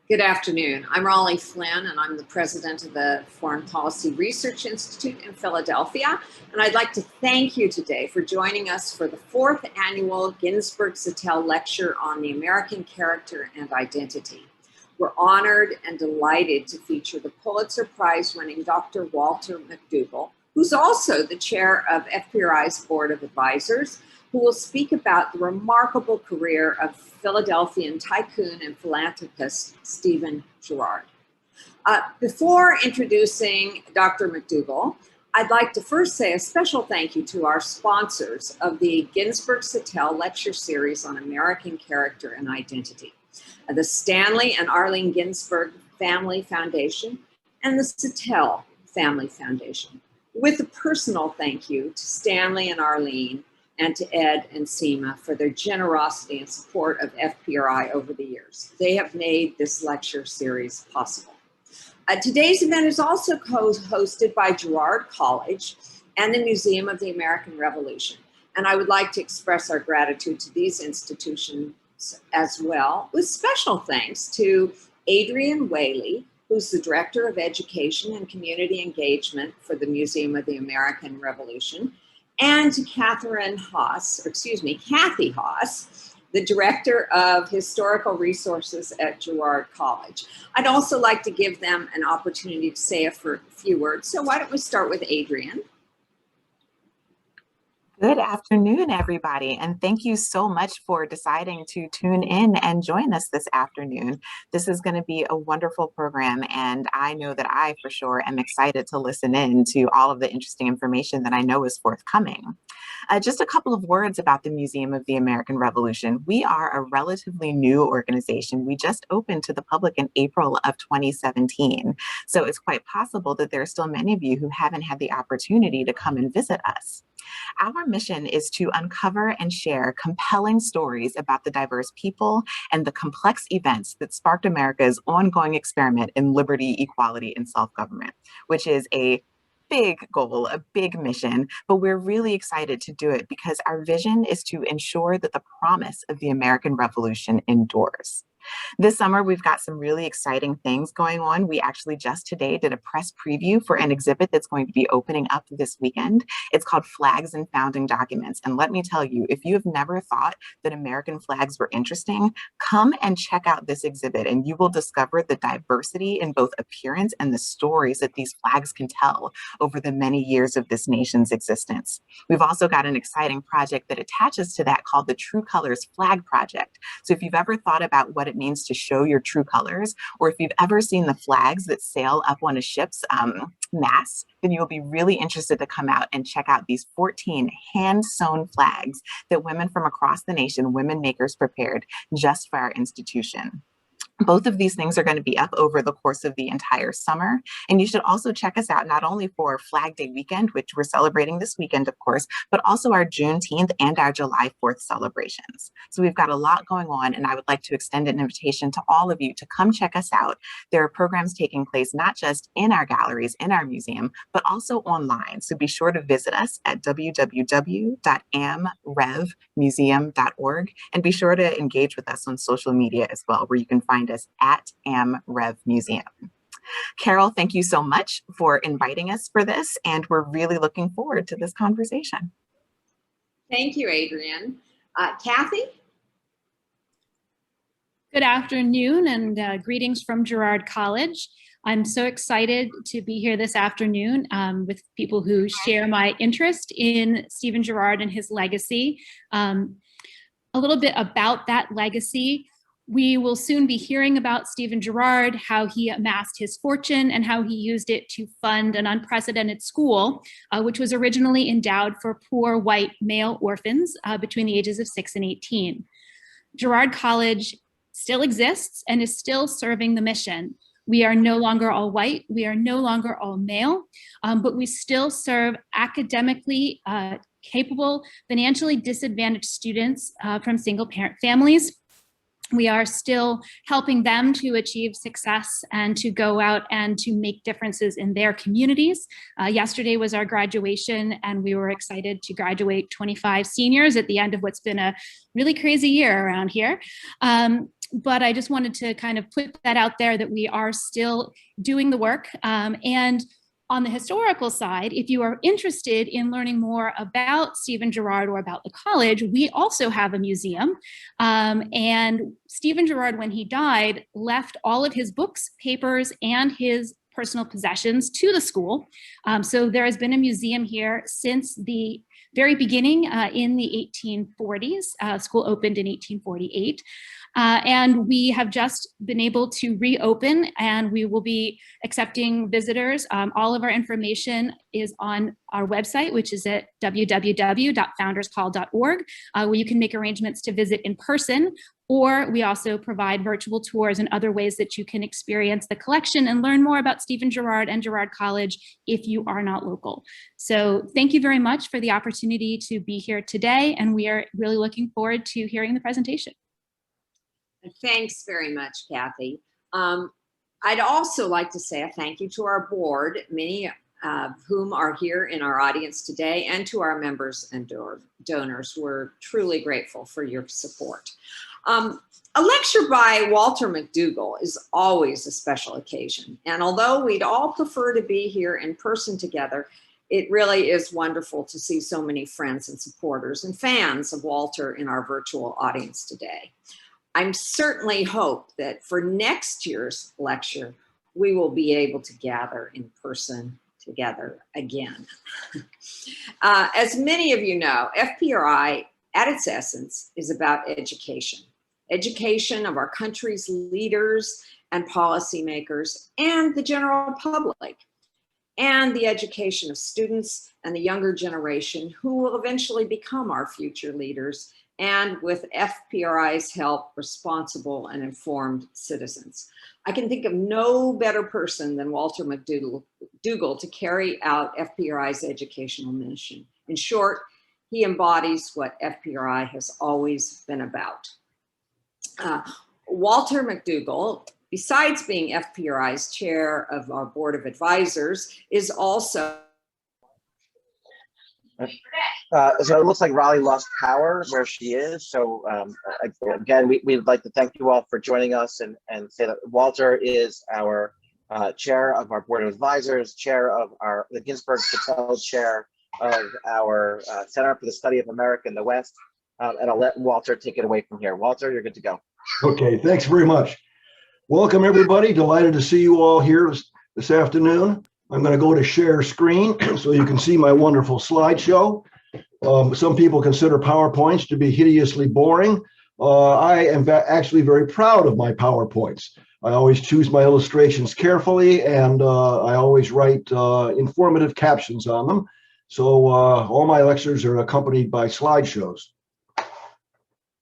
Good afternoon. I'm Raleigh Flynn, and I'm the president of the Foreign Policy Research Institute in Philadelphia. And I'd like to thank you today for joining us for the fourth annual Ginsburg-Zattel Lecture on the American Character and Identity. We're honored and delighted to feature the Pulitzer Prize-winning Dr. Walter McDougall, who's also the chair of FPRI's Board of Advisors, who will speak about the remarkable career of Philadelphian tycoon and philanthropist Stephen Girard. Before introducing Dr. McDougall, I'd like to first say a special thank you to our sponsors of the Ginsburg-Zattel Lecture Series on American Character and Identity, the Stanley and Arlene Ginsburg Family Foundation and the Zattel Family Foundation, with a personal thank you to Stanley and Arlene and to Ed and Seema for their generosity and support of FPRI over the years. They have made this lecture series possible. Today's event is also co-hosted by Girard College and the Museum of the American Revolution. And I would like to express our gratitude to these institutions as well, with special thanks to Adrian Whaley, who's the Director of Education and Community Engagement for the Museum of the American Revolution, and to Kathy Haas, the Director of Historical Resources at Girard College. I'd also like to give them an opportunity to say a few words. So why don't we start with Adrian? Good afternoon, everybody, and thank you so much for deciding to tune in and join us this afternoon. This is going to be a wonderful program, and I know that I, for sure, am excited to listen in to all of the interesting information that I know is forthcoming. Just a couple of words about the Museum of the American Revolution. We are a relatively new organization. We just opened to the public in April of 2017, so it's quite possible that there are still many of you who haven't had the opportunity to come and visit us. Our mission is to uncover and share compelling stories about the diverse people and the complex events that sparked America's ongoing experiment in liberty, equality, and self-government, which is a big goal, a big mission, but we're really excited to do it because our vision is to ensure that the promise of the American Revolution endures. This summer, we've got some really exciting things going on. We actually just today did a press preview for an exhibit that's going to be opening up this weekend. It's called Flags and Founding Documents. And let me tell you, if you have never thought that American flags were interesting, come and check out this exhibit and you will discover the diversity in both appearance and the stories that these flags can tell over the many years of this nation's existence. We've also got an exciting project that attaches to that called the True Colors Flag Project. So if you've ever thought about what it means to show your true colors, or if you've ever seen the flags that sail up on a ship's mast, then you'll be really interested to come out and check out these 14 hand-sewn flags that women from across the nation, women makers, prepared just for our institution. Both of these things are going to be up over the course of the entire summer. And you should also check us out not only for Flag Day weekend, which we're celebrating this weekend, of course, but also our Juneteenth and our July 4th celebrations. So we've got a lot going on, and I would like to extend an invitation to all of you to come check us out. There are programs taking place not just in our galleries, in our museum, but also online. So be sure to visit us at www.amrevmuseum.org and be sure to engage with us on social media as well, where you can find us at AmRev Museum. Carol, thank you so much for inviting us for this, and we're really looking forward to this conversation. Thank you, Adrian. Kathy? Good afternoon, and greetings from Girard College. I'm so excited to be here this afternoon with people who share my interest in Stephen Girard and his legacy. A little bit about that legacy. We will soon be hearing about Stephen Girard, how he amassed his fortune and how he used it to fund an unprecedented school, which was originally endowed for poor white male orphans between the ages of 6 and 18. Girard College still exists and is still serving the mission. We are no longer all white, we are no longer all male, but we still serve academically capable, financially disadvantaged students from single parent families. We are still helping them to achieve success and to go out and to make differences in their communities. Yesterday was our graduation, and we were excited to graduate 25 seniors at the end of what's been a really crazy year around here. But I just wanted to kind of put that out there, that we are still doing the work. And on the historical side, if you are interested in learning more about Stephen Girard or about the college, we also have a museum. And Stephen Girard, when he died, left all of his books, papers, and his personal possessions to the school. So there has been a museum here since the very beginning in the 1840s. School opened in 1848. And we have just been able to reopen, and we will be accepting visitors. All of our information is on our website, which is at www.foundershall.org, where you can make arrangements to visit in person, or we also provide virtual tours and other ways that you can experience the collection and learn more about Stephen Girard and Girard College if you are not local. So thank you very much for the opportunity to be here today, and we are really looking forward to hearing the presentation. Thanks very much, Kathy. I'd also like to say a thank you to our board, many of whom are here in our audience today, and to our members and donors. We're truly grateful for your support. A lecture by Walter McDougall is always a special occasion. And although we'd all prefer to be here in person together, it really is wonderful to see so many friends and supporters and fans of Walter in our virtual audience today. I certainly hope that for next year's lecture, we will be able to gather in person together again. As many of you know, FPRI at its essence is about education. Education of our country's leaders and policymakers and the general public, and the education of students and the younger generation who will eventually become our future leaders, and with FPRI's help, responsible and informed citizens. I can think of no better person than Walter McDougall to carry out FPRI's educational mission. In short, he embodies what FPRI has always been about. Walter McDougall, besides being FPRI's chair of our board of advisors, is also so it looks like Raleigh lost power where she is. So again, we'd like to thank you all for joining us, and say that Walter is our chair of our board of advisors, chair of the Ginsburg Patel chair of our Center for the Study of America in the West. And I'll let Walter take it away from here. Walter, you're good to go. Okay, thanks very much. Welcome everybody. Delighted to see you all here this afternoon. I'm going to go to share screen so you can see my wonderful slideshow. Some people consider PowerPoints to be hideously boring. I am actually very proud of my PowerPoints. I always choose my illustrations carefully, and I always write informative captions on them. So all my lectures are accompanied by slideshows.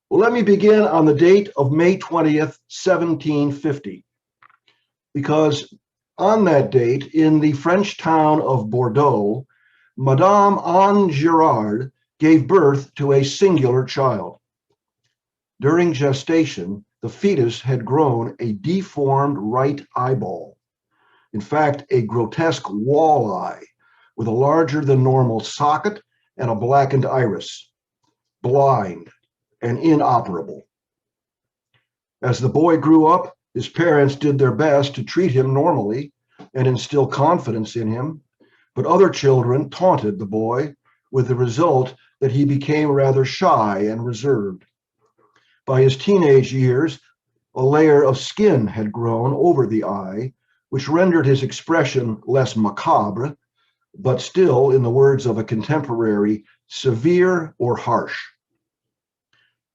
Well, let me begin on the date of May 20th, 1750, because on that date, in the French town of Bordeaux, Madame Anne Girard gave birth to a singular child. During gestation, the fetus had grown a deformed right eyeball. In fact, a grotesque walleye with a larger than normal socket and a blackened iris, blind and inoperable. As the boy grew up, his parents did their best to treat him normally and instill confidence in him, but other children taunted the boy, with the result that he became rather shy and reserved. By his teenage years, a layer of skin had grown over the eye, which rendered his expression less macabre, but still, in the words of a contemporary, severe or harsh.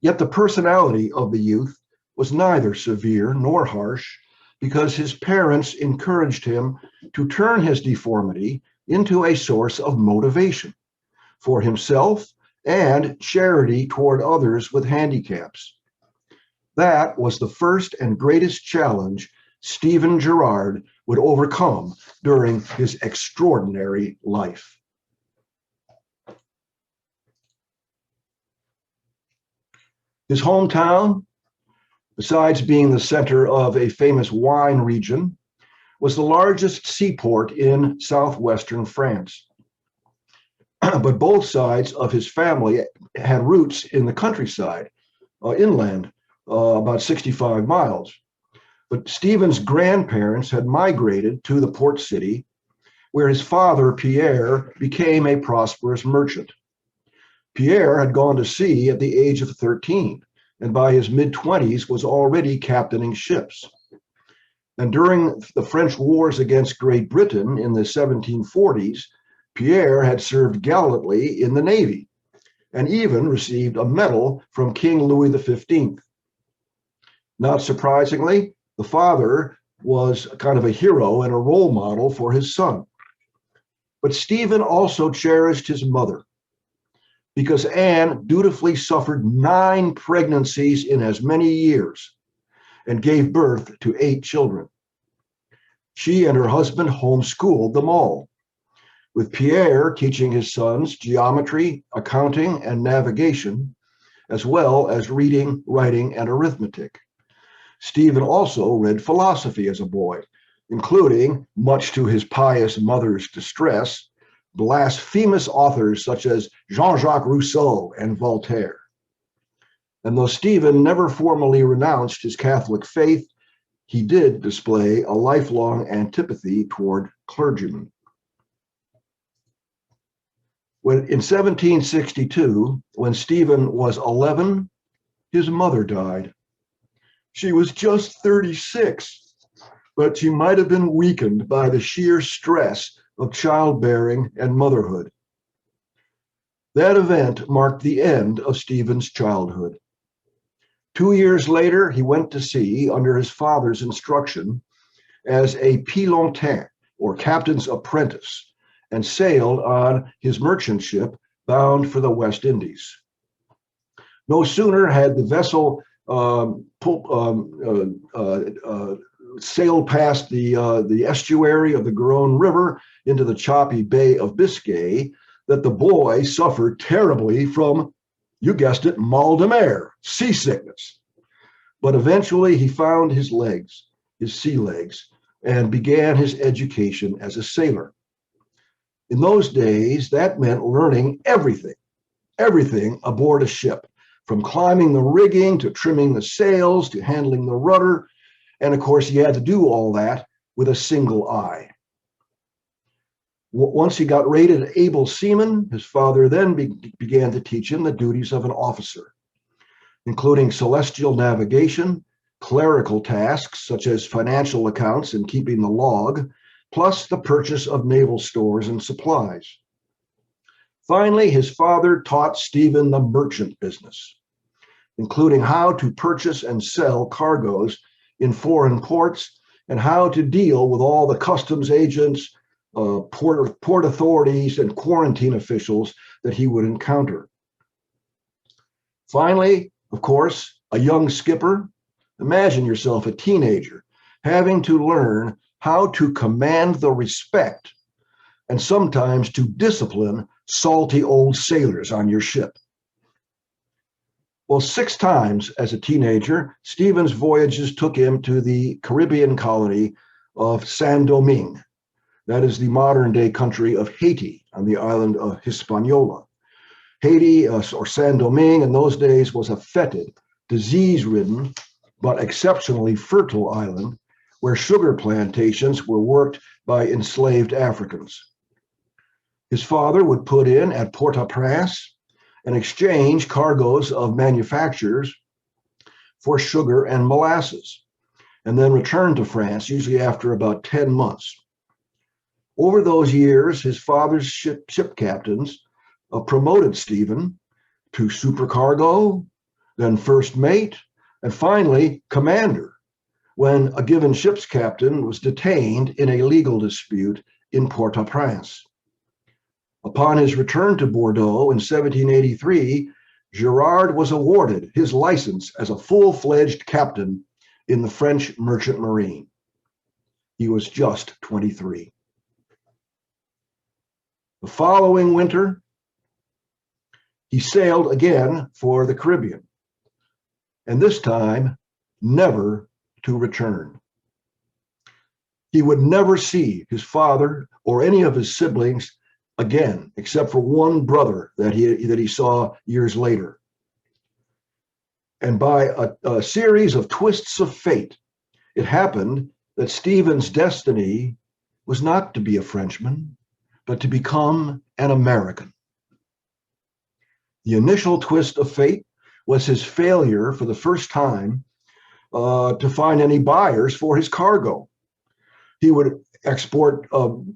Yet the personality of the youth was neither severe nor harsh, because his parents encouraged him to turn his deformity into a source of motivation for himself and charity toward others with handicaps. That was the first and greatest challenge Stephen Girard would overcome during his extraordinary life. His hometown, besides being the center of a famous wine region, was the largest seaport in southwestern France. But both sides of his family had roots in the countryside, inland, about 65 miles. But Stephen's grandparents had migrated to the port city, where his father, Pierre, became a prosperous merchant. Pierre had gone to sea at the age of 13, and by his mid-20s was already captaining ships. And during the French wars against Great Britain in the 1740s, Pierre had served gallantly in the Navy and even received a medal from King Louis XV. Not surprisingly, the father was kind of a hero and a role model for his son. But Stephen also cherished his mother, because Anne dutifully suffered 9 pregnancies in as many years and gave birth to 8 children. She and her husband homeschooled them all, with Pierre teaching his sons geometry, accounting, and navigation, as well as reading, writing, and arithmetic. Stephen also read philosophy as a boy, including, much to his pious mother's distress, blasphemous authors such as Jean-Jacques Rousseau and Voltaire. And though Stephen never formally renounced his Catholic faith, he did display a lifelong antipathy toward clergymen. In 1762, when Stephen was 11, his mother died. She was just 36, but she might have been weakened by the sheer stress of childbearing and motherhood. That event marked the end of Stephen's childhood. 2 years later, he went to sea under his father's instruction as a pilotin, or captain's apprentice, and sailed on his merchant ship bound for the West Indies. No sooner had the vessel sailed past the estuary of the Garonne River into the choppy Bay of Biscay that the boy suffered terribly from, you guessed it, mal de mer, seasickness. But eventually he found his legs, his sea legs, and began his education as a sailor. In those days, that meant learning everything aboard a ship, from climbing the rigging to trimming the sails to handling the rudder. And of course, he had to do all that with a single eye. Once he got rated able seaman, his father then began to teach him the duties of an officer, including celestial navigation, clerical tasks such as financial accounts and keeping the log, plus the purchase of naval stores and supplies. Finally, his father taught Stephen the merchant business, including how to purchase and sell cargoes in foreign ports and how to deal with all the customs agents, port authorities, and quarantine officials that he would encounter. Finally, of course, a young skipper, imagine yourself a teenager, having to learn how to command the respect and sometimes to discipline salty old sailors on your ship. Well, 6 times as a teenager, Stephen's voyages took him to the Caribbean colony of Saint-Domingue. That is the modern-day country of Haiti on the island of Hispaniola. Haiti, or Saint-Domingue, in those days was a fetid, disease-ridden, but exceptionally fertile island where sugar plantations were worked by enslaved Africans. His father would put in at Port-au-Prince and exchange cargoes of manufactures for sugar and molasses, and then return to France, usually after about 10 months. Over those years, his father's ship captains promoted Stephen to supercargo, then first mate, and finally commander, when a given ship's captain was detained in a legal dispute in Port-au-Prince. Upon his return to Bordeaux in 1783, Girard was awarded his license as a full-fledged captain in the French merchant marine. He was just 23. The following winter, he sailed again for the Caribbean, and this time never to return. He would never see his father or any of his siblings again, except for one brother that he saw years later. And by a series of twists of fate, it happened that Stephen's destiny was not to be a Frenchman, but to become an American. The initial twist of fate was his failure for the first time to find any buyers for his cargo. He would export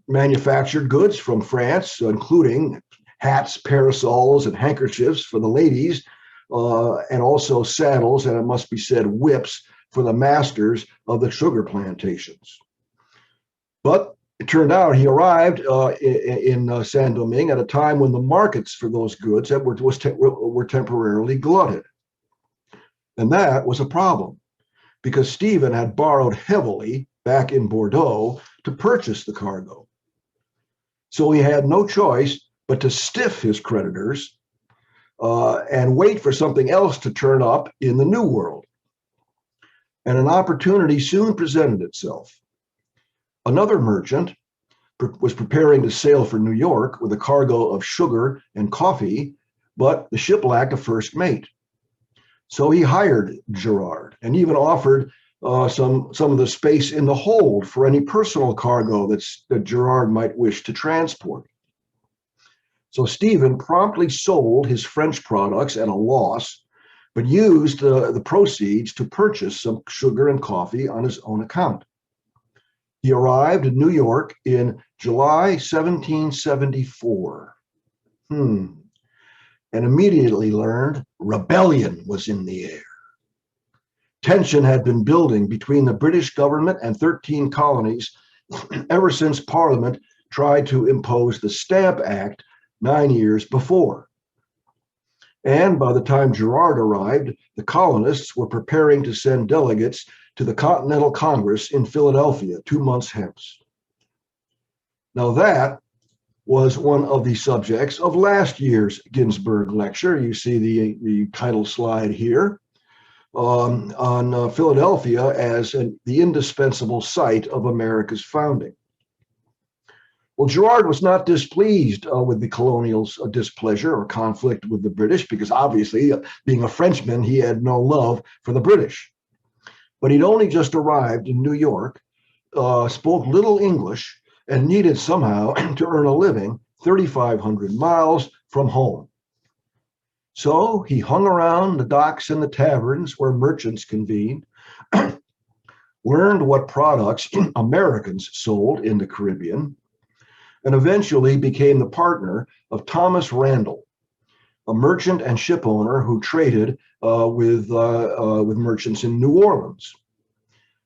manufactured goods from France, including hats, parasols, and handkerchiefs for the ladies, and also saddles, and it must be said, whips for the masters of the sugar plantations. But it turned out he arrived in Saint-Domingue at a time when the markets for those goods were temporarily glutted. And that was a problem, because Stephen had borrowed heavily back in Bordeaux to purchase the cargo. So he had no choice but to stiff his creditors and wait for something else to turn up in the New World. And an opportunity soon presented itself. Another merchant was preparing to sail for New York with a cargo of sugar and coffee, but the ship lacked a first mate. So he hired Girard and even offered some of the space in the hold for any personal cargo that Gerard might wish to transport. So Stephen promptly sold his French products at a loss, but used the proceeds to purchase some sugar and coffee on his own account. He arrived in New York in July 1774, and immediately learned rebellion was in the air. Tension had been building between the British government and 13 colonies ever since Parliament tried to impose the Stamp Act 9 years before. And by the time Girard arrived, the colonists were preparing to send delegates to the Continental Congress in Philadelphia 2 months hence. Now that was one of the subjects of last year's Ginsburg lecture. You see the title slide here on Philadelphia as the indispensable site of America's founding. Well, Girard was not displeased with the colonials' displeasure or conflict with the British, because obviously, being a Frenchman, he had no love for the British. But he'd only just arrived in New York, spoke little English, and needed somehow to earn a living 3,500 miles from home. So he hung around the docks and the taverns where merchants convened, learned what products Americans sold in the Caribbean, and eventually became the partner of Thomas Randall, a merchant and ship owner who traded with merchants in New Orleans.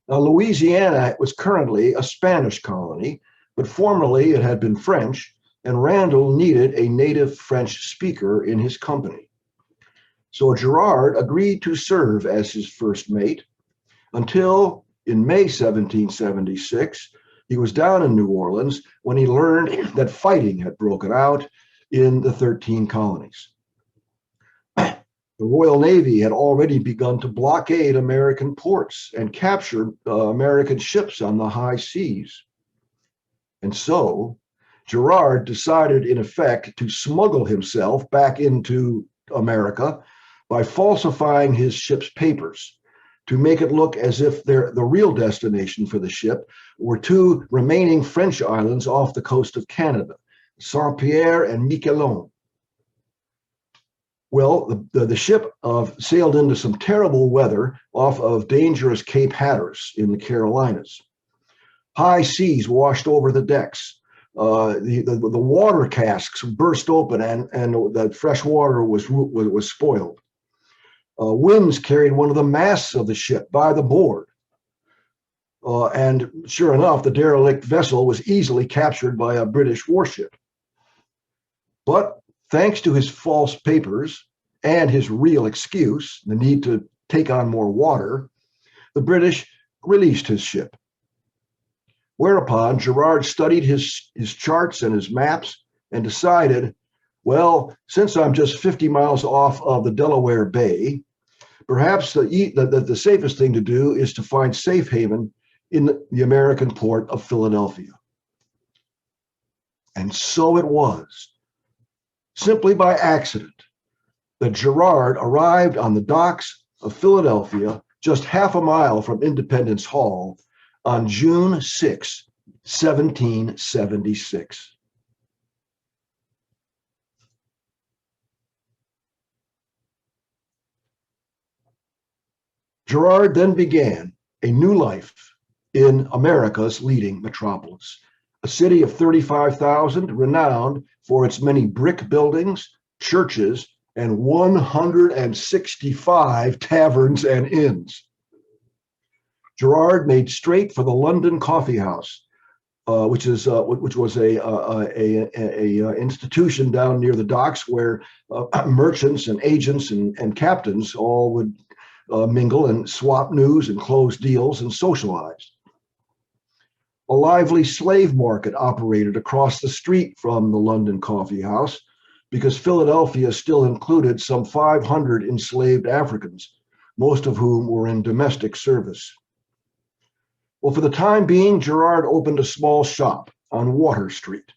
Now, Louisiana was currently a Spanish colony, but formerly it had been French, and Randall needed a native French speaker in his company. So Girard agreed to serve as his first mate until in May 1776, he was down in New Orleans when he learned that fighting had broken out in the 13 colonies. The Royal Navy had already begun to blockade American ports and capture American ships on the high seas. And so Girard decided, in effect, to smuggle himself back into America by falsifying his ship's papers to make it look as if the real destination for the ship were 2 remaining French islands off the coast of Canada, Saint-Pierre and Miquelon. Well, the ship sailed into some terrible weather off of dangerous Cape Hatteras in the Carolinas. High seas washed over the decks. The water casks burst open and the fresh water was spoiled. Winds carried one of the masts of the ship by the board. And sure enough, the derelict vessel was easily captured by a British warship. But thanks to his false papers and his real excuse, the need to take on more water, the British released his ship. Whereupon Girard studied his charts and his maps and decided, well, since I'm just 50 miles off of the Delaware Bay, perhaps the safest thing to do is to find safe haven in the American port of Philadelphia. And so it was, simply by accident, that Girard arrived on the docks of Philadelphia, just half a mile from Independence Hall, on June 6, 1776. Girard then began a new life in America's leading metropolis, a city of 35,000, renowned for its many brick buildings, churches, and 165 taverns and inns. Girard made straight for the London Coffee House, which was a institution down near the docks where merchants and agents and captains all would mingle and swap news and close deals and socialize. A lively slave market operated across the street from the London Coffee House, because Philadelphia still included some 500 enslaved Africans, most of whom were in domestic service. Well, for the time being, Girard opened a small shop on Water Street.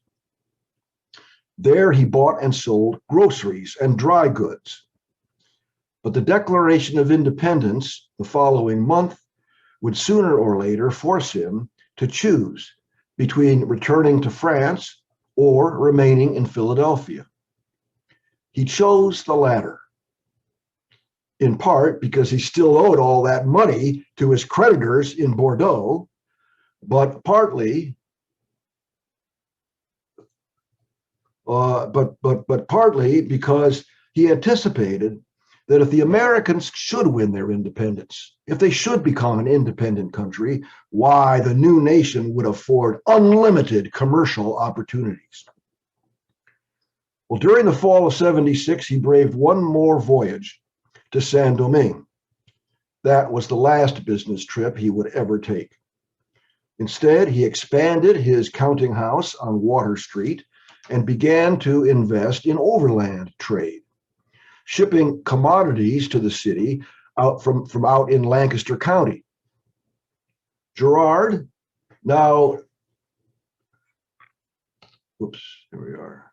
There he bought and sold groceries and dry goods. But the Declaration of Independence the following month would sooner or later force him to choose between returning to France or remaining in Philadelphia. He chose the latter, in part because he still owed all that money to his creditors in Bordeaux, but partly because he anticipated that if the Americans should win their independence, if they should become an independent country, why, the new nation would afford unlimited commercial opportunities. Well, during the fall of '76, he braved one more voyage to Saint-Domingue. That was the last business trip he would ever take. Instead, he expanded his counting house on Water Street and began to invest in overland trade, shipping commodities to the city out from out in Lancaster County. Girard now, oops, here we are.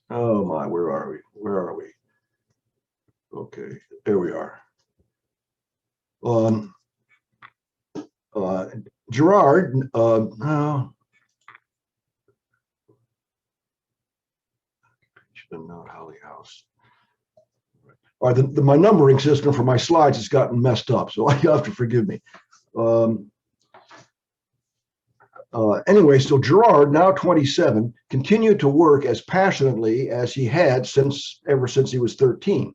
Oh my, where are we? Where are we? Okay, there we are. Girard, not Holly House. All right, my numbering system for my slides has gotten messed up, so you have to forgive me. Anyway, so Girard, now 27, continued to work as passionately as he had ever since he was 13.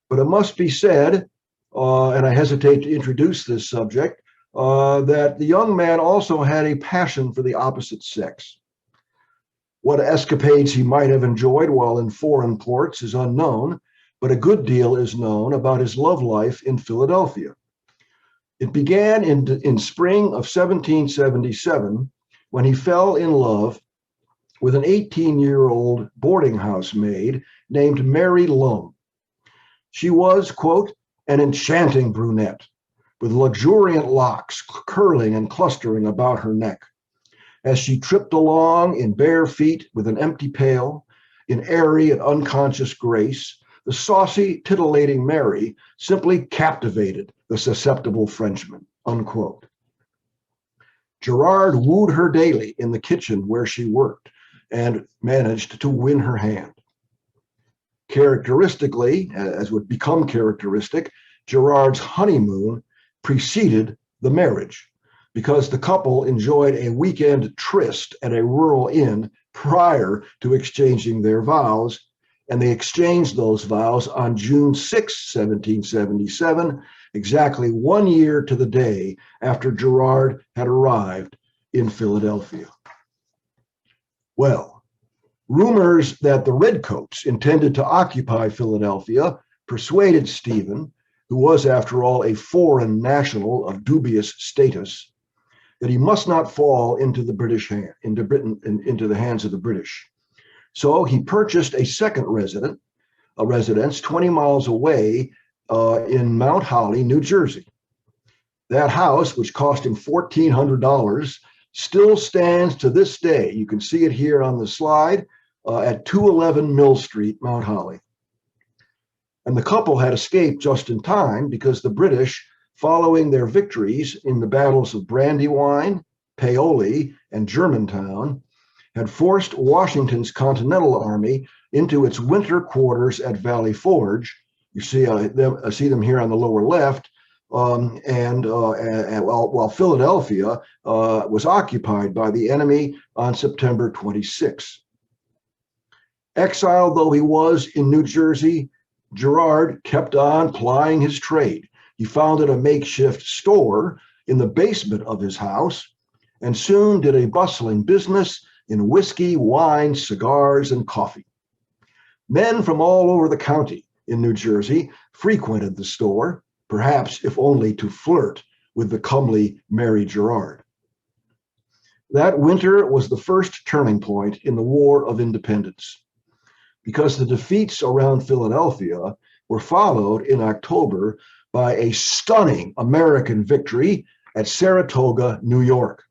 But it must be said, and I hesitate to introduce this subject, that the young man also had a passion for the opposite sex. What escapades he might have enjoyed while in foreign ports is unknown, but a good deal is known about his love life in Philadelphia. It began in spring of 1777 when he fell in love with an 18-year-old boarding house maid named Mary Lum. She was, quote, an enchanting brunette with luxuriant locks curling and clustering about her neck. As she tripped along in bare feet with an empty pail, in airy and unconscious grace, the saucy, titillating Mary simply captivated the susceptible Frenchman, unquote. Girard wooed her daily in the kitchen where she worked and managed to win her hand. Characteristically, as would become characteristic, Girard's honeymoon preceded the marriage, because the couple enjoyed a weekend tryst at a rural inn prior to exchanging their vows, and they exchanged those vows on June 6, 1777, exactly 1 year to the day after Girard had arrived in Philadelphia. Well, rumors that the Redcoats intended to occupy Philadelphia persuaded Stephen, who was, after all, a foreign national of dubious status, that he must not fall into the British hand, into the hands of the British. So he purchased a second residence 20 miles away in Mount Holly, New Jersey. That house, which cost him $1,400, still stands to this day. You can see it here on the slide at 211 Mill Street, Mount Holly. And the couple had escaped just in time because the British, following their victories in the battles of Brandywine, Paoli, and Germantown, had forced Washington's Continental Army into its winter quarters at Valley Forge. You see them here on the lower left, while Philadelphia was occupied by the enemy on September 26. Exiled though he was in New Jersey, Girard kept on plying his trade. He founded a makeshift store in the basement of his house and soon did a bustling business in whiskey, wine, cigars, and coffee. Men from all over the county in New Jersey frequented the store, perhaps if only to flirt with the comely Mary Girard. That winter was the first turning point in the War of Independence, because the defeats around Philadelphia were followed in October by a stunning American victory at Saratoga, New York.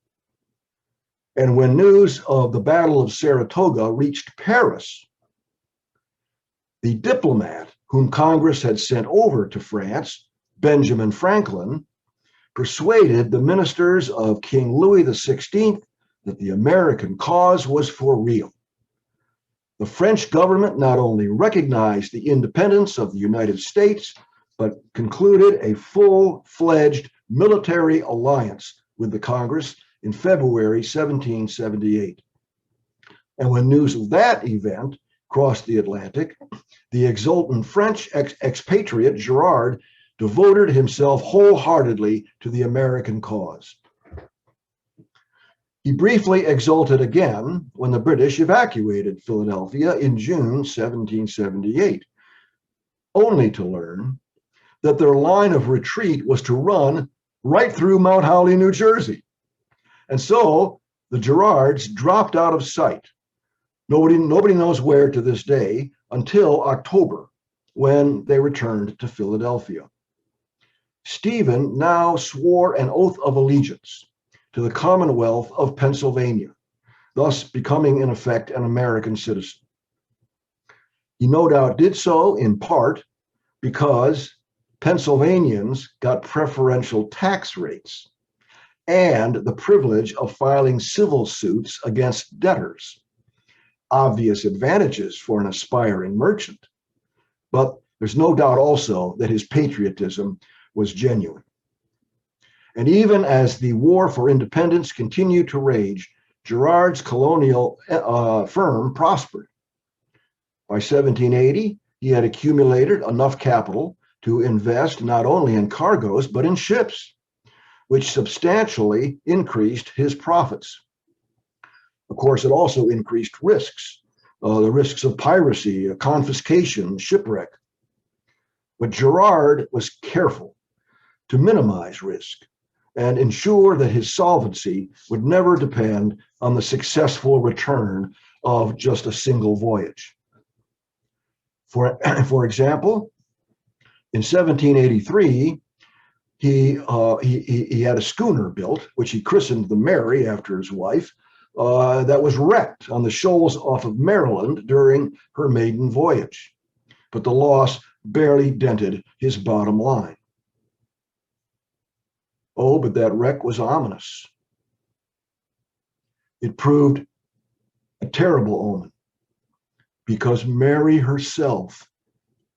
And when news of the Battle of Saratoga reached Paris, the diplomat whom Congress had sent over to France, Benjamin Franklin, persuaded the ministers of King Louis XVI that the American cause was for real. The French government not only recognized the independence of the United States, but concluded a full-fledged military alliance with the Congress in February 1778. And when news of that event crossed the Atlantic, the exultant French expatriate Girard devoted himself wholeheartedly to the American cause. He briefly exulted again when the British evacuated Philadelphia in June 1778, only to learn that their line of retreat was to run right through Mount Holly, New Jersey. And so the Girards dropped out of sight. Nobody knows where to this day until October, when they returned to Philadelphia. Stephen now swore an oath of allegiance to the Commonwealth of Pennsylvania, thus becoming in effect an American citizen. He no doubt did so in part because Pennsylvanians got preferential tax rates and the privilege of filing civil suits against debtors. Obvious advantages for an aspiring merchant, but there's no doubt also that his patriotism was genuine. And even as the war for independence continued to rage, Girard's colonial firm prospered. By 1780, he had accumulated enough capital to invest not only in cargoes, but in ships, which substantially increased his profits. Of course, it also increased risks, the risks of piracy, confiscation, shipwreck. But Girard was careful to minimize risk and ensure that his solvency would never depend on the successful return of just a single voyage. For example, in 1783, he had a schooner built, which he christened the Mary after his wife, that was wrecked on the shoals off of Maryland during her maiden voyage. But the loss barely dented his bottom line. Oh, but that wreck was ominous. It proved a terrible omen because Mary herself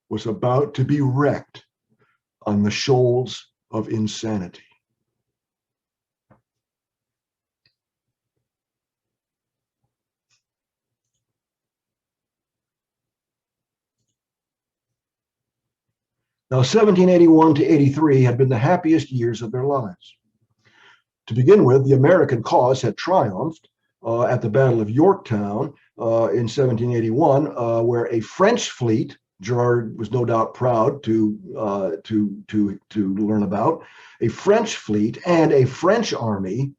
was about to be wrecked on the shoals of insanity. Now, 1781 to 83 had been the happiest years of their lives. To begin with, the American cause had triumphed at the Battle of Yorktown in 1781, where a French fleet, Gerard was no doubt proud to learn about, a French fleet and a French army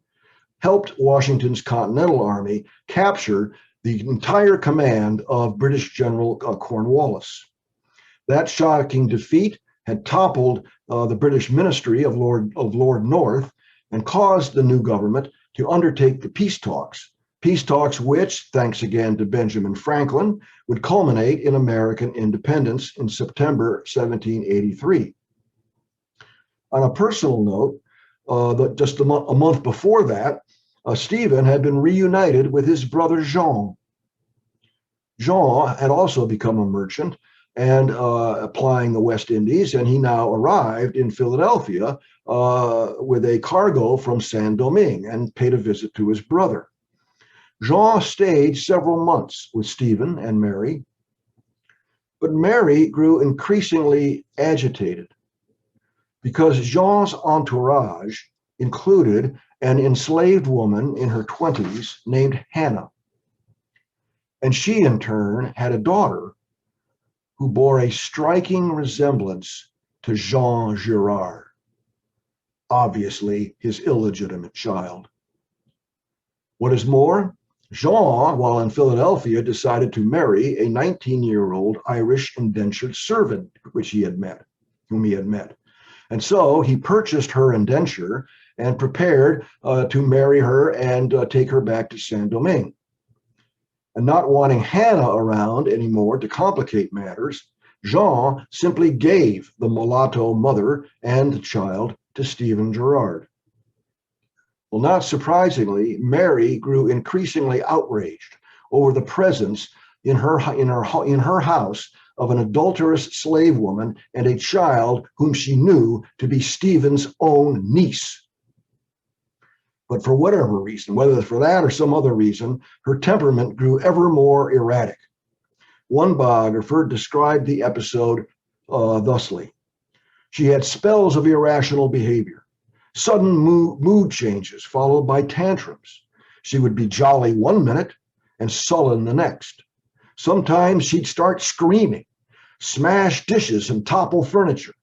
helped Washington's Continental Army capture the entire command of British General Cornwallis. That shocking defeat had toppled the British Ministry of Lord North and caused the new government to undertake the peace talks which, thanks again to Benjamin Franklin, would culminate in American independence in September 1783. On a personal note, just a month before that, Stephen had been reunited with his brother Jean. Jean had also become a merchant and applying the West Indies, and he now arrived in Philadelphia with a cargo from Saint-Domingue and paid a visit to his brother. Jean stayed several months with Stephen and Mary, but Mary grew increasingly agitated because Jean's entourage included an enslaved woman in her 20s named Hannah. And she, in turn, had a daughter who bore a striking resemblance to Jean Girard, obviously his illegitimate child. What is more, Jean, while in Philadelphia, decided to marry a 19-year-old Irish indentured servant whom he had met. And so he purchased her indenture and prepared to marry her and take her back to Saint-Domingue. And not wanting Hannah around anymore to complicate matters, Jean simply gave the mulatto mother and the child to Stephen Girard. Well, not surprisingly, Mary grew increasingly outraged over the presence in her house of an adulterous slave woman and a child whom she knew to be Stephen's own niece. But for whatever reason, whether it's for that or some other reason, her temperament grew ever more erratic. One biographer described the episode thusly. She had spells of irrational behavior, sudden mood changes followed by tantrums. She would be jolly one minute and sullen the next. Sometimes she'd start screaming, smash dishes and topple furniture.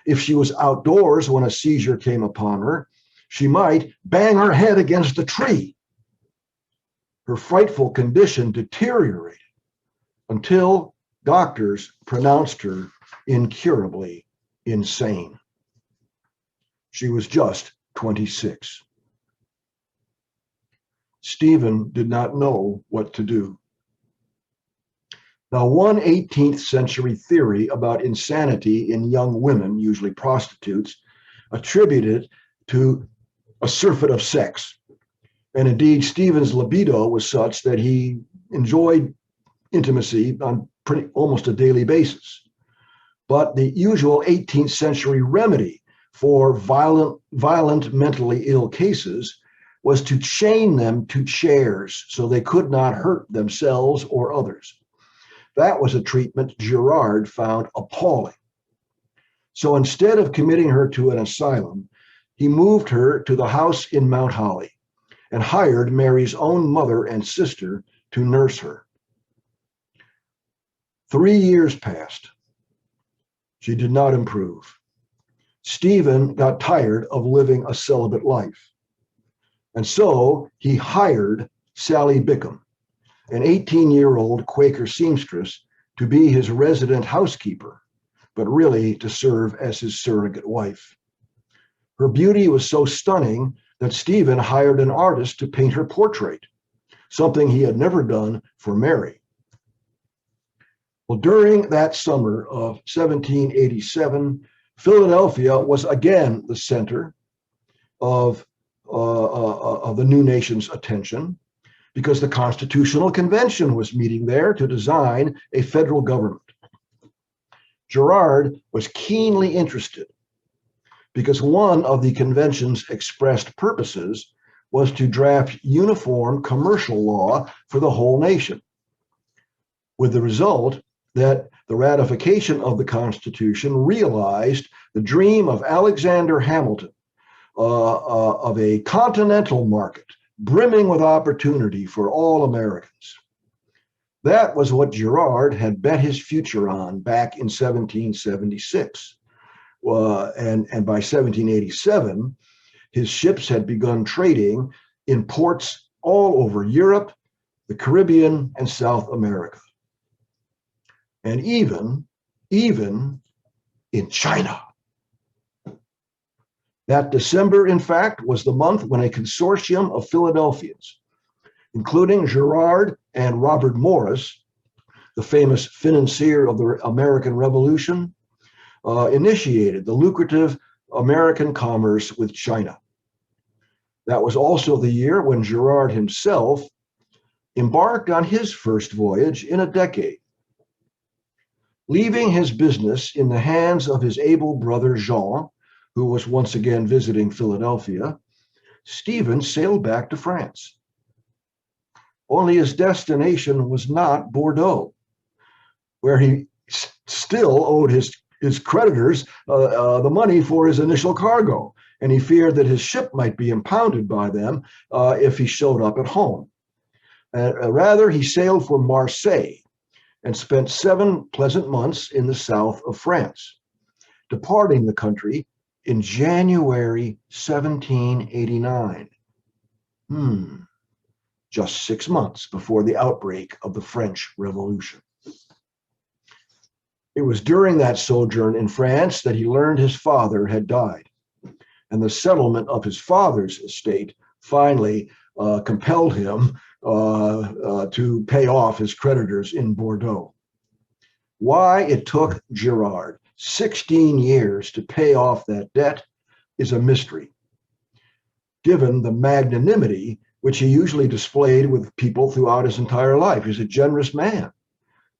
If she was outdoors when a seizure came upon her, she might bang her head against a tree. Her frightful condition deteriorated until doctors pronounced her incurably insane. She was just 26. Stephen did not know what to do. Now, one 18th century theory about insanity in young women, usually prostitutes, attributed to a surfeit of sex. And indeed, Stephen's libido was such that he enjoyed intimacy on almost a daily basis. But the usual 18th century remedy for violent mentally ill cases was to chain them to chairs so they could not hurt themselves or others. That was a treatment Girard found appalling. So instead of committing her to an asylum, he moved her to the house in Mount Holly and hired Mary's own mother and sister to nurse her. 3 years passed. She did not improve. Stephen got tired of living a celibate life. And so he hired Sally Bickham, an 18-year-old Quaker seamstress, to be his resident housekeeper, but really to serve as his surrogate wife. Her beauty was so stunning that Stephen hired an artist to paint her portrait, something he had never done for Mary. Well, during that summer of 1787, Philadelphia was again the center of the new nation's attention because the Constitutional Convention was meeting there to design a federal government. Gerard was keenly interested because one of the convention's expressed purposes was to draft uniform commercial law for the whole nation, with the result that the ratification of the Constitution realized the dream of Alexander Hamilton of a continental market brimming with opportunity for all Americans. That was what Girard had bet his future on back in 1776. And by 1787, his ships had begun trading in ports all over Europe, the Caribbean, and South America, and even in China. That December, in fact, was the month when a consortium of Philadelphians, including Girard and Robert Morris, the famous financier of the American Revolution, initiated the lucrative American commerce with China. That was also the year when Gerard himself embarked on his first voyage in a decade. Leaving his business in the hands of his able brother Jean, who was once again visiting Philadelphia, Stephen sailed back to France. Only his destination was not Bordeaux, where he still owed his creditors the money for his initial cargo, and he feared that his ship might be impounded by them if he showed up at home. Rather, he sailed for Marseille and spent 7 pleasant months in the south of France, departing the country in January 1789. Just 6 months before the outbreak of the French Revolution. It was during that sojourn in France that he learned his father had died, and the settlement of his father's estate finally compelled him to pay off his creditors in Bordeaux. Why it took Girard 16 years to pay off that debt is a mystery, given the magnanimity which he usually displayed with people throughout his entire life. He's a generous man,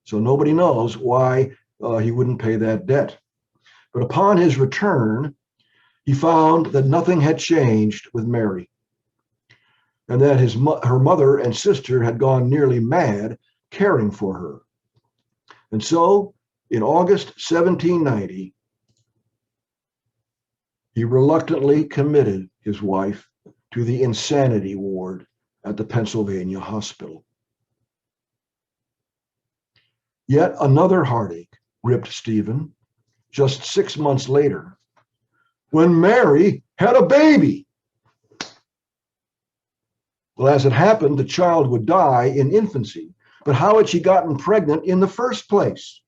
so nobody knows why he wouldn't pay that debt. But upon his return, he found that nothing had changed with Mary, and that her mother and sister had gone nearly mad caring for her. And so, in August 1790, he reluctantly committed his wife to the insanity ward at the Pennsylvania hospital. Yet another heartache gripped Stephen just 6 months later, when Mary had a baby. Well, as it happened, the child would die in infancy, but how had she gotten pregnant in the first place?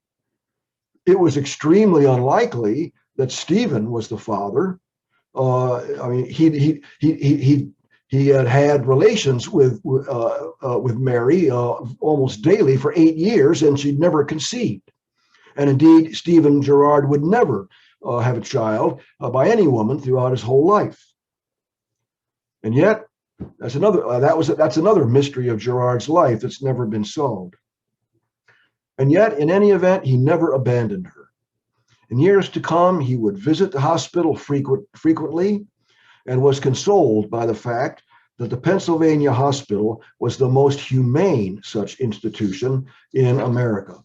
It was extremely unlikely that Stephen was the father. I mean, he had had relations with Mary almost daily for 8 years, and she'd never conceived. And indeed, Stephen Girard would never have a child by any woman throughout his whole life. And yet, that's another mystery of Girard's life that's never been solved. And yet, in any event, he never abandoned her. In years to come, he would visit the hospital frequently and was consoled by the fact that the Pennsylvania hospital was the most humane such institution in America.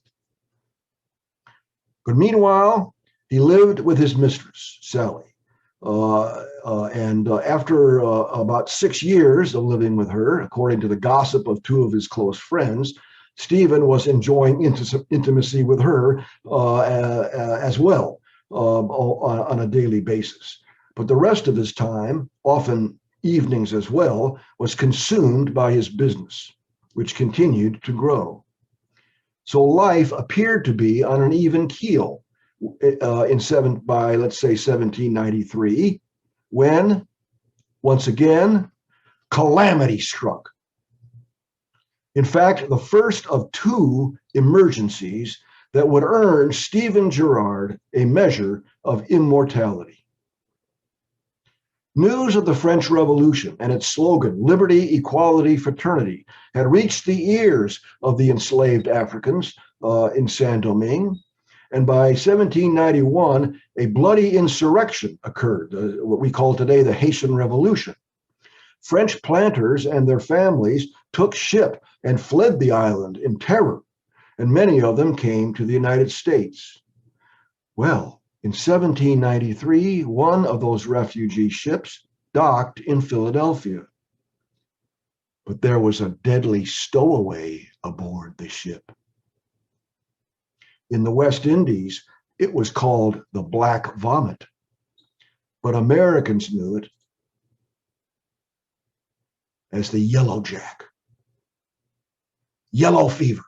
But meanwhile, he lived with his mistress, Sally. And after about 6 years of living with her, according to the gossip of 2 of his close friends, Stephen was enjoying intimacy with her as well on a daily basis. But the rest of his time, often evenings as well, was consumed by his business, which continued to grow. So life appeared to be on an even keel by, let's say, 1793, when, once again, calamity struck. In fact, the first of 2 emergencies that would earn Stephen Girard a measure of immortality. News of the French Revolution and its slogan, liberty, equality, fraternity, had reached the ears of the enslaved Africans in Saint-Domingue. And by 1791, a bloody insurrection occurred, what we call today the Haitian Revolution. French planters and their families took ship and fled the island in terror, and many of them came to the United States. Well, in 1793, one of those refugee ships docked in Philadelphia. But there was a deadly stowaway aboard the ship. In the West Indies, it was called the Black Vomit, but Americans knew it as the Yellow Jack. yellow fever.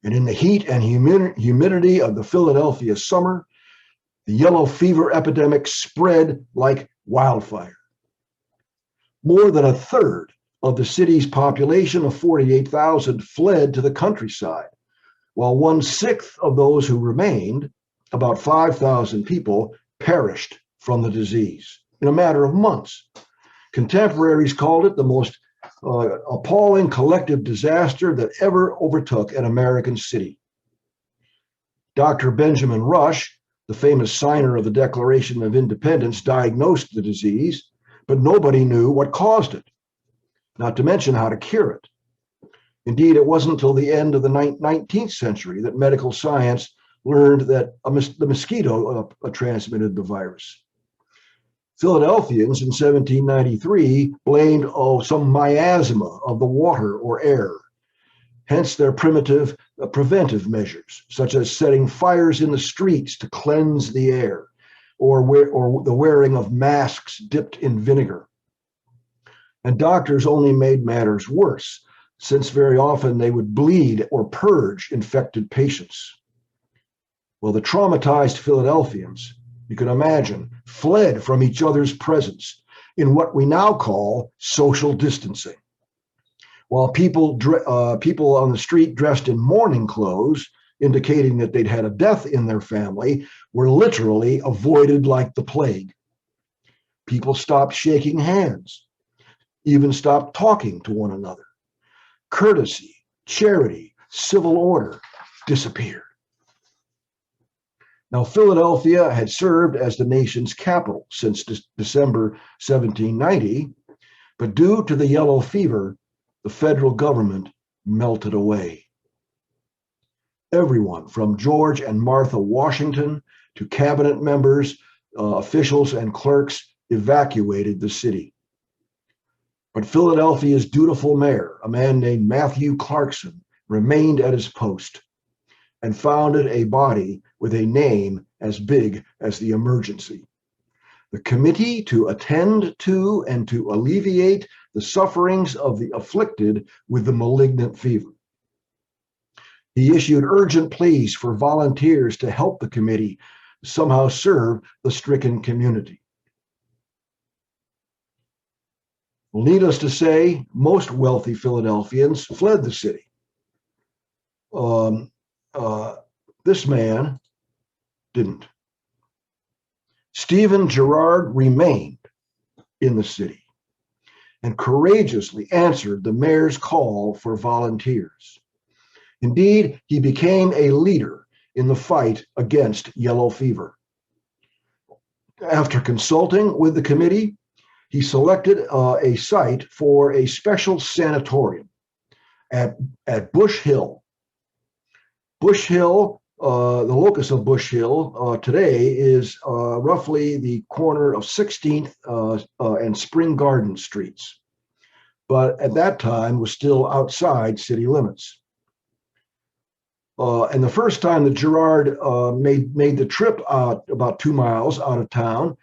And in the heat and humidity of the Philadelphia summer, the yellow fever epidemic spread like wildfire. More than a third of the city's population of 48,000 fled to the countryside, while 1/6 of those who remained, about 5,000 people, perished from the disease in a matter of months. Contemporaries called it the most appalling collective disaster that ever overtook an American city. Dr. Benjamin Rush, the famous signer of the Declaration of Independence, diagnosed the disease, but nobody knew what caused it, not to mention how to cure it. Indeed, it wasn't until the end of the 19th century that medical science learned that the mosquito transmitted the virus. Philadelphians in 1793 blamed some miasma of the water or air, hence their primitive preventive measures, such as setting fires in the streets to cleanse the air, or the wearing of masks dipped in vinegar. And doctors only made matters worse, since very often they would bleed or purge infected patients. Well, the traumatized Philadelphians, you can imagine, fled from each other's presence in what we now call social distancing. While people on the street dressed in mourning clothes, indicating that they'd had a death in their family, were literally avoided like the plague. People stopped shaking hands, even stopped talking to one another. Courtesy, charity, civil order disappeared. Now, Philadelphia had served as the nation's capital since December 1790, but due to the yellow fever, the federal government melted away. Everyone from George and Martha Washington to cabinet members, officials, and clerks evacuated the city. But Philadelphia's dutiful mayor, a man named Matthew Clarkson, remained at his post and founded a body with a name as big as the emergency: the Committee to Attend to and to Alleviate the Sufferings of the Afflicted with the Malignant Fever. He issued urgent pleas for volunteers to help the committee somehow serve the stricken community. Well, needless to say, most wealthy Philadelphians fled the city. This man didn't. Stephen Girard remained in the city and courageously answered the mayor's call for volunteers. Indeed, he became a leader in the fight against yellow fever. After consulting with the committee, he selected a site for a special sanatorium at Bush Hill. Bush Hill, the locus of Bush Hill today is roughly the corner of 16th and Spring Garden Streets, but at that time was still outside city limits. And the first time that Gerard made the trip about 2 miles out of town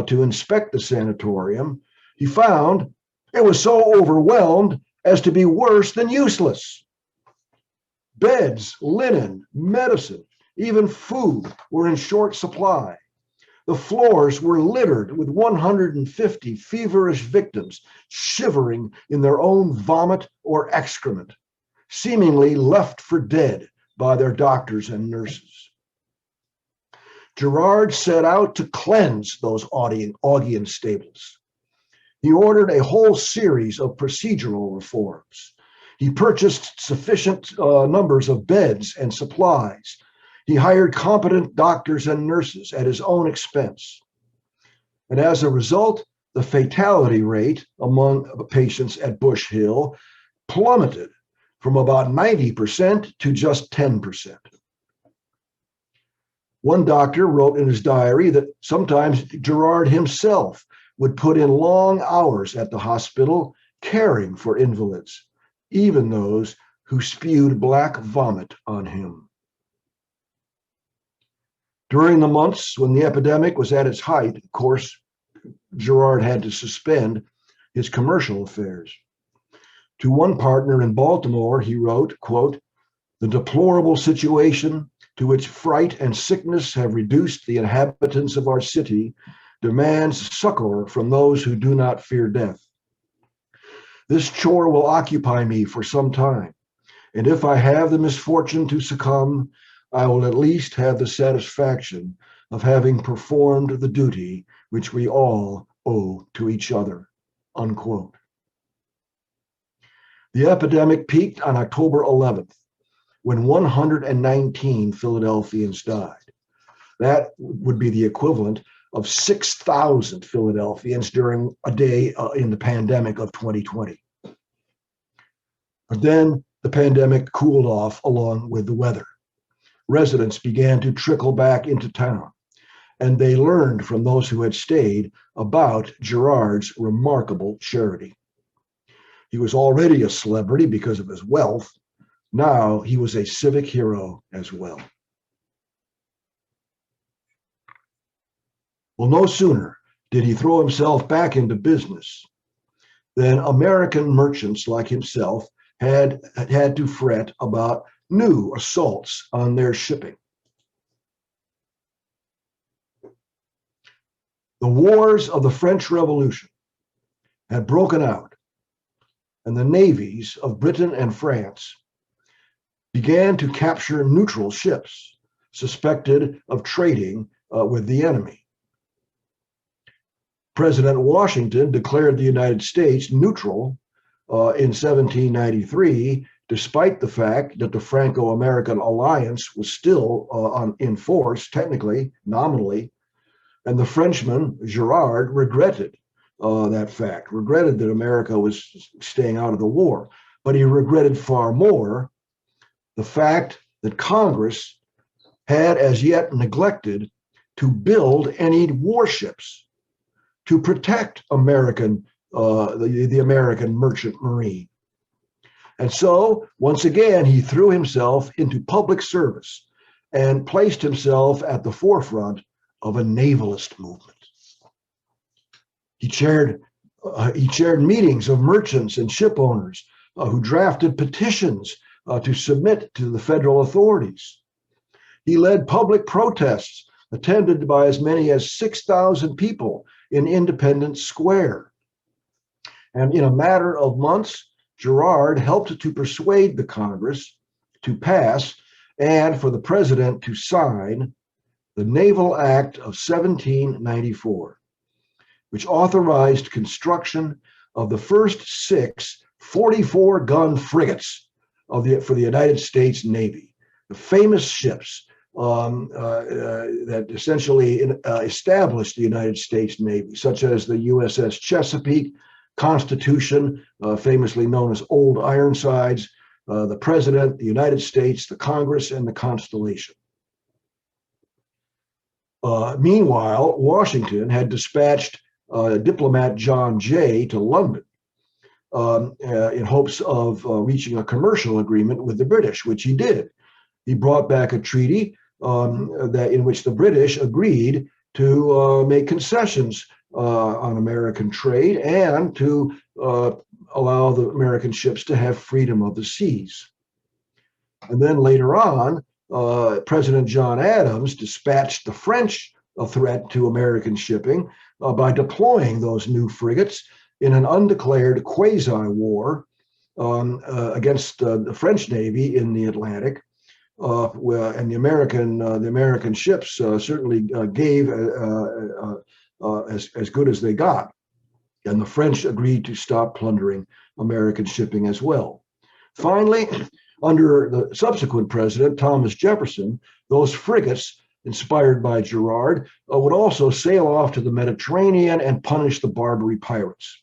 to inspect the sanatorium, he found it was so overwhelmed as to be worse than useless. Beds, linen, medicine, even food were in short supply. The floors were littered with 150 feverish victims shivering in their own vomit or excrement, seemingly left for dead by their doctors and nurses. Gerard set out to cleanse those Augean stables. He ordered a whole series of procedural reforms. He purchased sufficient numbers of beds and supplies. He hired competent doctors and nurses at his own expense. And as a result, the fatality rate among patients at Bush Hill plummeted from about 90% to just 10%. One doctor wrote in his diary that sometimes Gerard himself would put in long hours at the hospital caring for invalids, even those who spewed black vomit on him. During the months when the epidemic was at its height, of course, Gerard had to suspend his commercial affairs. To one partner in Baltimore, he wrote, quote, "The deplorable situation to which fright and sickness have reduced the inhabitants of our city demands succor from those who do not fear death. This chore will occupy me for some time, and if I have the misfortune to succumb, I will at least have the satisfaction of having performed the duty which we all owe to each other," unquote. The epidemic peaked on October 11th, when 119 Philadelphians died. That would be the equivalent of 6,000 Philadelphians during a day in the pandemic of 2020. But then the pandemic cooled off along with the weather. Residents began to trickle back into town, and they learned from those who had stayed about Girard's remarkable charity. He was already a celebrity because of his wealth. Now he was a civic hero as well. Well, no sooner did he throw himself back into business than American merchants like himself had to fret about new assaults on their shipping. The wars of the French Revolution had broken out, and the navies of Britain and France began to capture neutral ships suspected of trading with the enemy. President Washington declared the United States neutral in 1793, despite the fact that the Franco-American alliance was still in force, technically, nominally, and the Frenchman, Girard, regretted that fact, regretted that America was staying out of the war. But he regretted far more the fact that Congress had as yet neglected to build any warships to protect the American merchant marine. And so, once again, he threw himself into public service and placed himself at the forefront of a navalist movement. He chaired meetings of merchants and ship owners who drafted petitions to submit to the federal authorities. He led public protests attended by as many as 6,000 people in Independence Square. And in a matter of months, Gerard helped to persuade the Congress to pass and for the president to sign the Naval Act of 1794, which authorized construction of the first 6 44-gun frigates for the United States Navy, the famous ships that essentially established the United States Navy, such as the USS Chesapeake, Constitution, famously known as Old Ironsides, the President, the United States, the Congress, and the Constellation. Meanwhile, Washington had dispatched diplomat John Jay to London in hopes of reaching a commercial agreement with the British, which he did. He brought back a treaty in which the British agreed to make concessions on American trade and to allow the American ships to have freedom of the seas. And then later on, President John Adams dispatched the French threat to American shipping by deploying those new frigates in an undeclared quasi-war against the French Navy in the Atlantic. And the American ships certainly gave as good as they got. And the French agreed to stop plundering American shipping as well. Finally, under the subsequent president, Thomas Jefferson, those frigates, inspired by Girard, would also sail off to the Mediterranean and punish the Barbary pirates.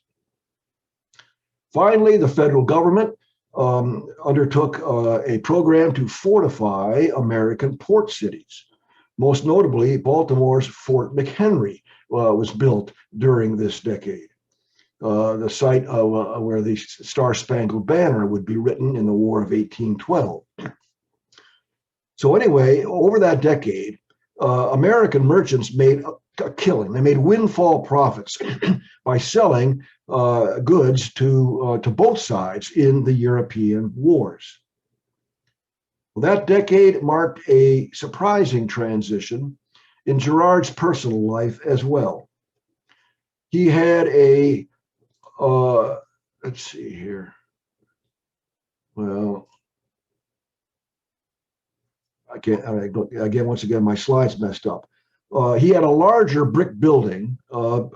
Finally, the federal government undertook a program to fortify American port cities. Most notably, Baltimore's Fort McHenry was built during this decade, the site where the Star-Spangled Banner would be written in the War of 1812. So anyway, over that decade, American merchants made a killing. They made windfall profits by selling goods to both sides in the European wars. Well, that decade marked a surprising transition in Girard's personal life as well. He had a, let's see here. Well, again, once again, my slides messed up. He had a larger brick building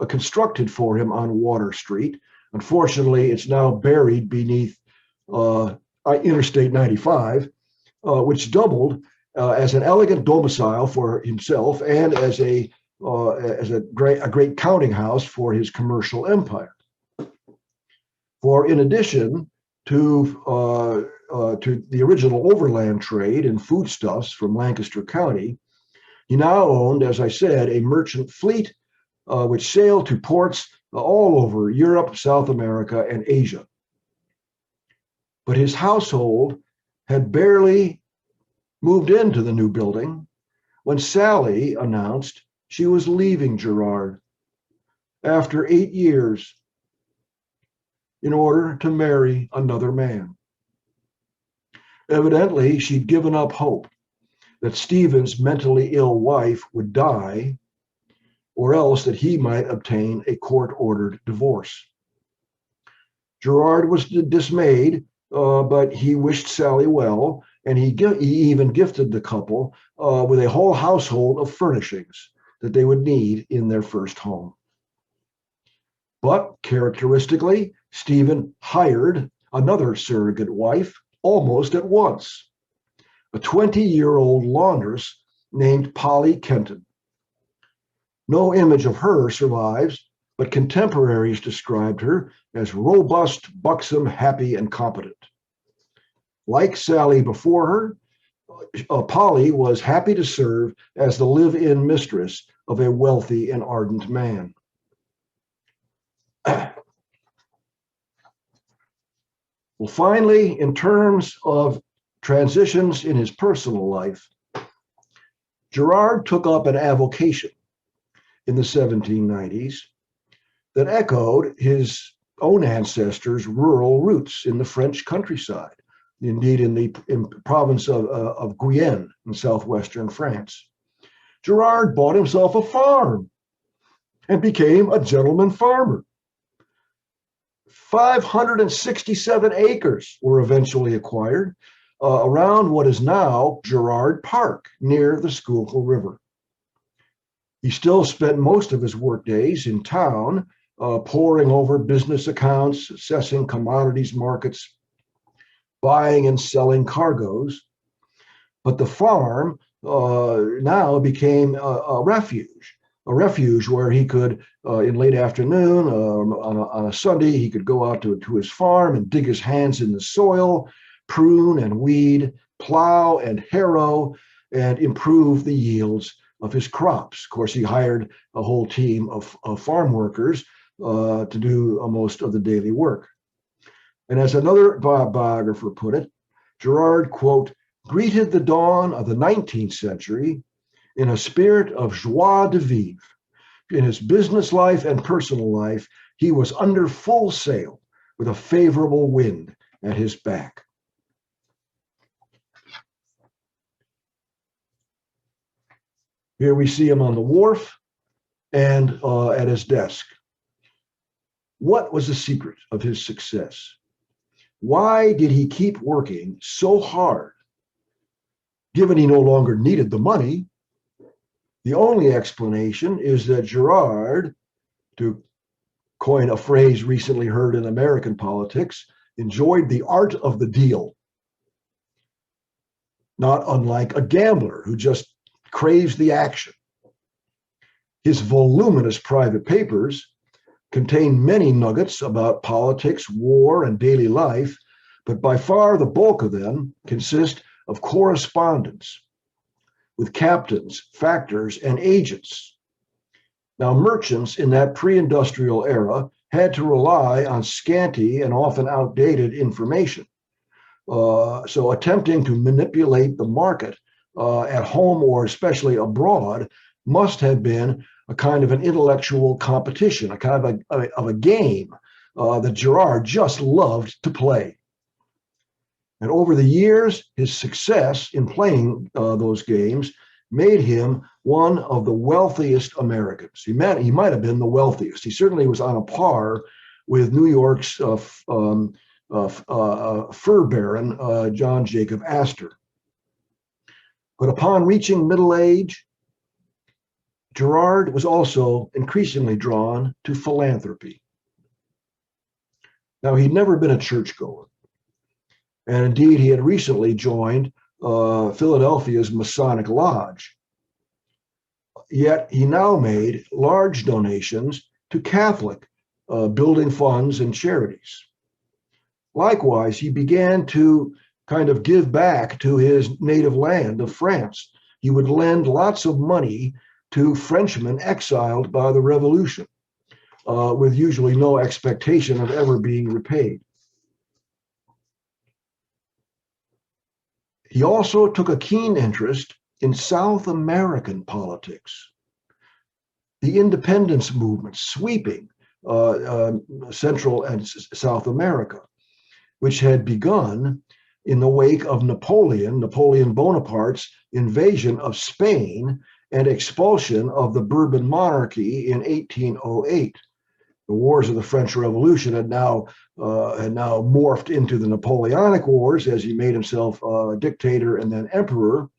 constructed for him on Water Street. Unfortunately, it's now buried beneath Interstate 95, which doubled as an elegant domicile for himself and as a great counting house for his commercial empire. For in addition to the original overland trade in foodstuffs from Lancaster County, he now owned, as I said, a merchant fleet which sailed to ports all over Europe, South America, and Asia. But his household had barely moved into the new building when Sally announced she was leaving Girard after 8 years in order to marry another man. Evidently, she'd given up hope that Stephen's mentally ill wife would die, or else that he might obtain a court-ordered divorce. Gerard was dismayed, but he wished Sally well, and he even gifted the couple with a whole household of furnishings that they would need in their first home. But characteristically, Stephen hired another surrogate wife almost at once, a 20-year-old laundress named Polly Kenton. No image of her survives, but contemporaries described her as robust, buxom, happy, and competent. Like Sally before her, Polly was happy to serve as the live-in mistress of a wealthy and ardent man. Well, finally, in terms of transitions in his personal life, Girard took up an avocation in the 1790s that echoed his own ancestors' rural roots in the French countryside, indeed in the province of Guyenne in southwestern France. Girard bought himself a farm and became a gentleman farmer. 567 acres were eventually acquired around what is now Girard Park near the Schuylkill River. He still spent most of his workdays in town, poring over business accounts, assessing commodities markets, buying and selling cargoes. But the farm now became a refuge where he could, in late afternoon, on a Sunday, he could go out to his farm and dig his hands in the soil, prune and weed, plow and harrow, and improve the yields of his crops. Of course, he hired a whole team of farm workers to do most of the daily work. And as another biographer put it, Girard, quote, greeted the dawn of the 19th century in a spirit of joie de vivre. In his business life and personal life, he was under full sail with a favorable wind at his back. Here we see him on the wharf and at his desk. What was the secret of his success? Why did he keep working so hard? Given he no longer needed the money, the only explanation is that Girard, to coin a phrase recently heard in American politics, enjoyed the art of the deal. Not unlike a gambler who just craves the action. His voluminous private papers contain many nuggets about politics, war, and daily life, but by far the bulk of them consist of correspondence with captains, factors, and agents. Now, merchants in that pre-industrial era had to rely on scanty and often outdated information. So attempting to manipulate the market at home or especially abroad must have been a kind of an intellectual competition, a kind of a game that Girard just loved to play. And over the years, his success in playing those games made him one of the wealthiest Americans. He might have been the wealthiest. He certainly was on a par with New York's fur baron, John Jacob Astor. But upon reaching middle age, Girard was also increasingly drawn to philanthropy. Now, he'd never been a churchgoer. And indeed, he had recently joined Philadelphia's Masonic Lodge. Yet he now made large donations to Catholic building funds and charities. Likewise, he began to kind of give back to his native land of France. He would lend lots of money to Frenchmen exiled by the Revolution, with usually no expectation of ever being repaid. He also took a keen interest in South American politics, the independence movement sweeping Central and South America, which had begun in the wake of Napoleon Bonaparte's invasion of Spain and expulsion of the Bourbon monarchy in 1808. The wars of the French Revolution had now morphed into the Napoleonic Wars as he made himself dictator and then emperor.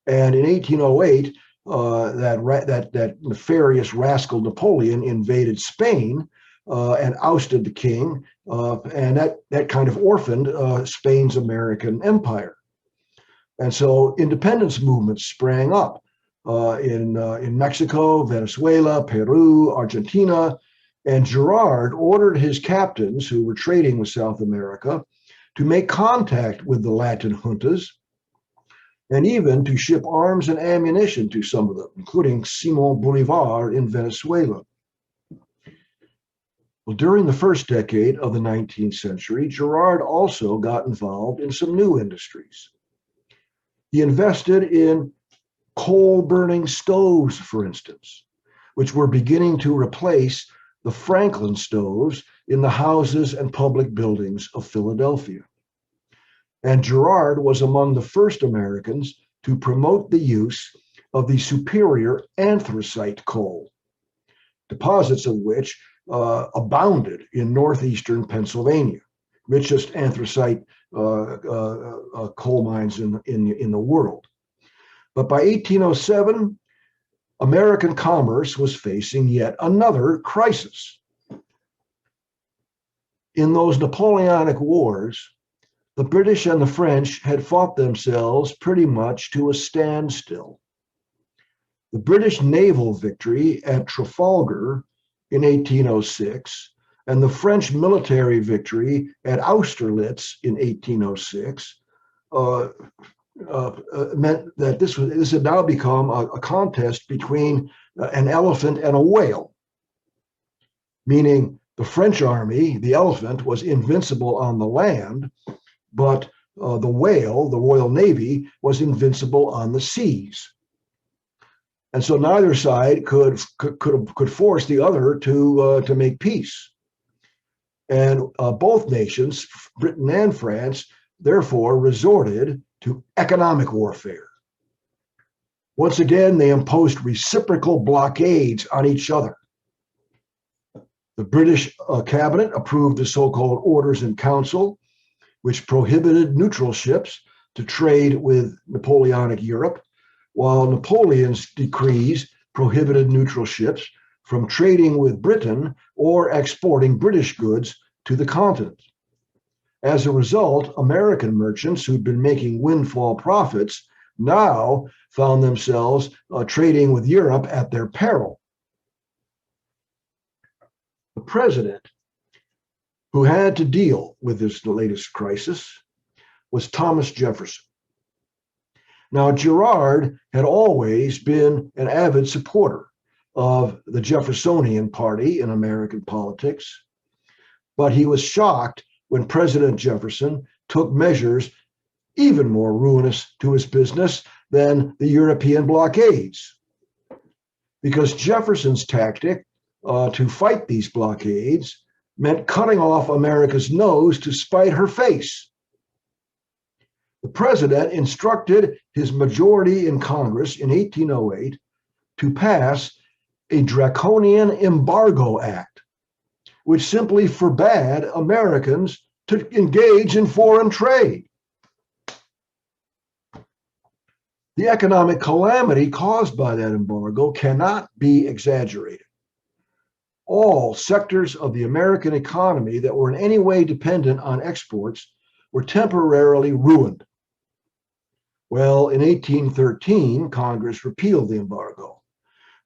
And in 1808, that nefarious rascal Napoleon invaded Spain and ousted the king, and that kind of orphaned Spain's American empire. And so independence movements sprang up in Mexico, Venezuela, Peru, Argentina, and Girard ordered his captains who were trading with South America to make contact with the Latin juntas and even to ship arms and ammunition to some of them, including Simon Bolivar in Venezuela. Well, during the first decade of the 19th century, Girard also got involved in some new industries. He invested in coal-burning stoves, for instance, which were beginning to replace the Franklin stoves in the houses and public buildings of Philadelphia. And Girard was among the first Americans to promote the use of the superior anthracite coal, deposits of which abounded in northeastern Pennsylvania, richest anthracite coal mines in the world. But by 1807, American commerce was facing yet another crisis. In those Napoleonic Wars, the British and the French had fought themselves pretty much to a standstill. The British naval victory at Trafalgar in 1806 and the French military victory at Austerlitz in 1806 meant that this had now become a contest between an elephant and a whale, meaning the French army, the elephant, was invincible on the land, but the whale, the Royal Navy, was invincible on the seas. And so neither side could force the other to make peace. And both nations, Britain and France, therefore resorted to economic warfare. Once again, they imposed reciprocal blockades on each other. The British cabinet approved the so-called Orders in Council, which prohibited neutral ships to trade with Napoleonic Europe, while Napoleon's decrees prohibited neutral ships from trading with Britain or exporting British goods to the continent. As a result, American merchants who'd been making windfall profits now found themselves trading with Europe at their peril. The president who had to deal with this latest crisis was Thomas Jefferson. Now, Girard had always been an avid supporter of the Jeffersonian Party in American politics, but he was shocked when President Jefferson took measures even more ruinous to his business than the European blockades. Because Jefferson's tactic to fight these blockades meant cutting off America's nose to spite her face. The president instructed his majority in Congress in 1808 to pass a draconian embargo act, which simply forbade Americans to engage in foreign trade. The economic calamity caused by that embargo cannot be exaggerated. All sectors of the American economy that were in any way dependent on exports were temporarily ruined. Well, in 1813, Congress repealed the embargo,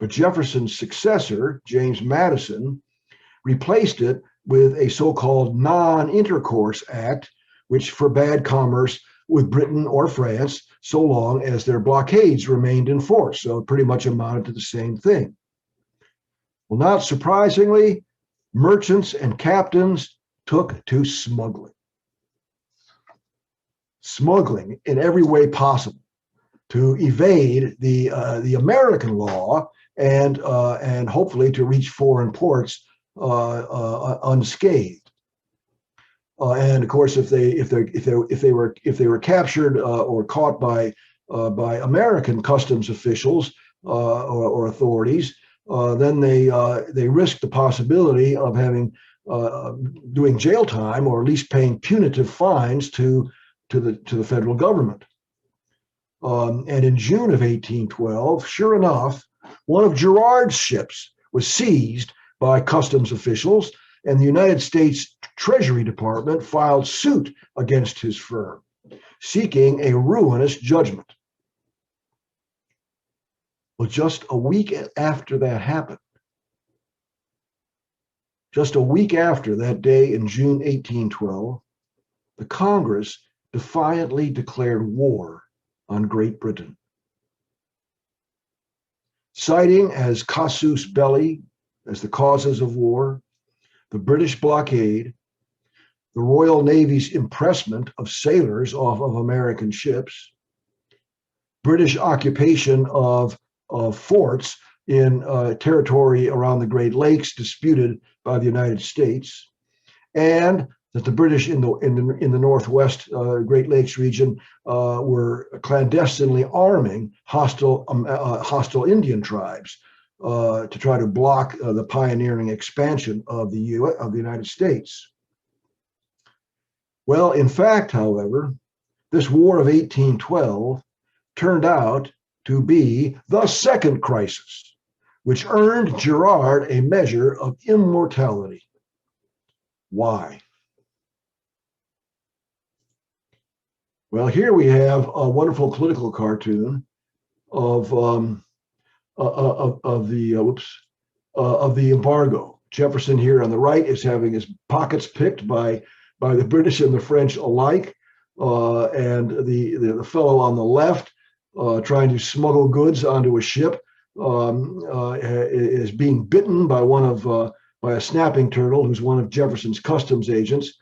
but Jefferson's successor, James Madison, replaced it with a so-called Non-Intercourse Act, which forbade commerce with Britain or France so long as their blockades remained in force. So it pretty much amounted to the same thing. Well, not surprisingly, merchants and captains took to smuggling. Smuggling in every way possible to evade the American law and hopefully to reach foreign ports unscathed. And of course, if they were captured or caught by American customs officials or authorities, then they risked the possibility of having doing jail time or at least paying punitive fines to the federal government. And in June of 1812, sure enough, one of Girard's ships was seized by customs officials, and the United States Treasury Department filed suit against his firm, seeking a ruinous judgment. Well, just a week after that happened, just a week after that day in June 1812, the Congress defiantly declared war on Great Britain. Citing as casus belli, as the causes of war, the British blockade, the Royal Navy's impressment of sailors off of American ships, British occupation of forts in territory around the Great Lakes disputed by the United States, and that the British in the Northwest Great Lakes region were clandestinely arming hostile Indian tribes to try to block the pioneering expansion of the United States. Well, in fact, however, this War of 1812 turned out to be the second crisis, which earned Gerard a measure of immortality. Why? Well, here we have a wonderful political cartoon of the embargo. Jefferson here on the right is having his pockets picked by the British and the French alike, and the fellow on the left trying to smuggle goods onto a ship is being bitten by a snapping turtle who's one of Jefferson's customs agents,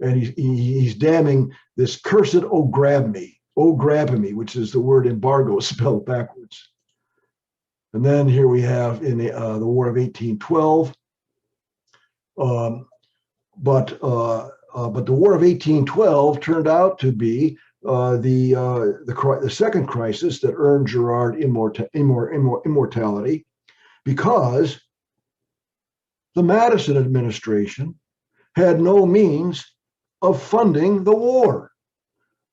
and he's damning this cursed "oh grab me," which is the word embargo spelled backwards. And then here we have in the War of 1812, but the War of 1812 turned out to be the second crisis that earned Girard immortality, because the Madison administration had no means of funding the war.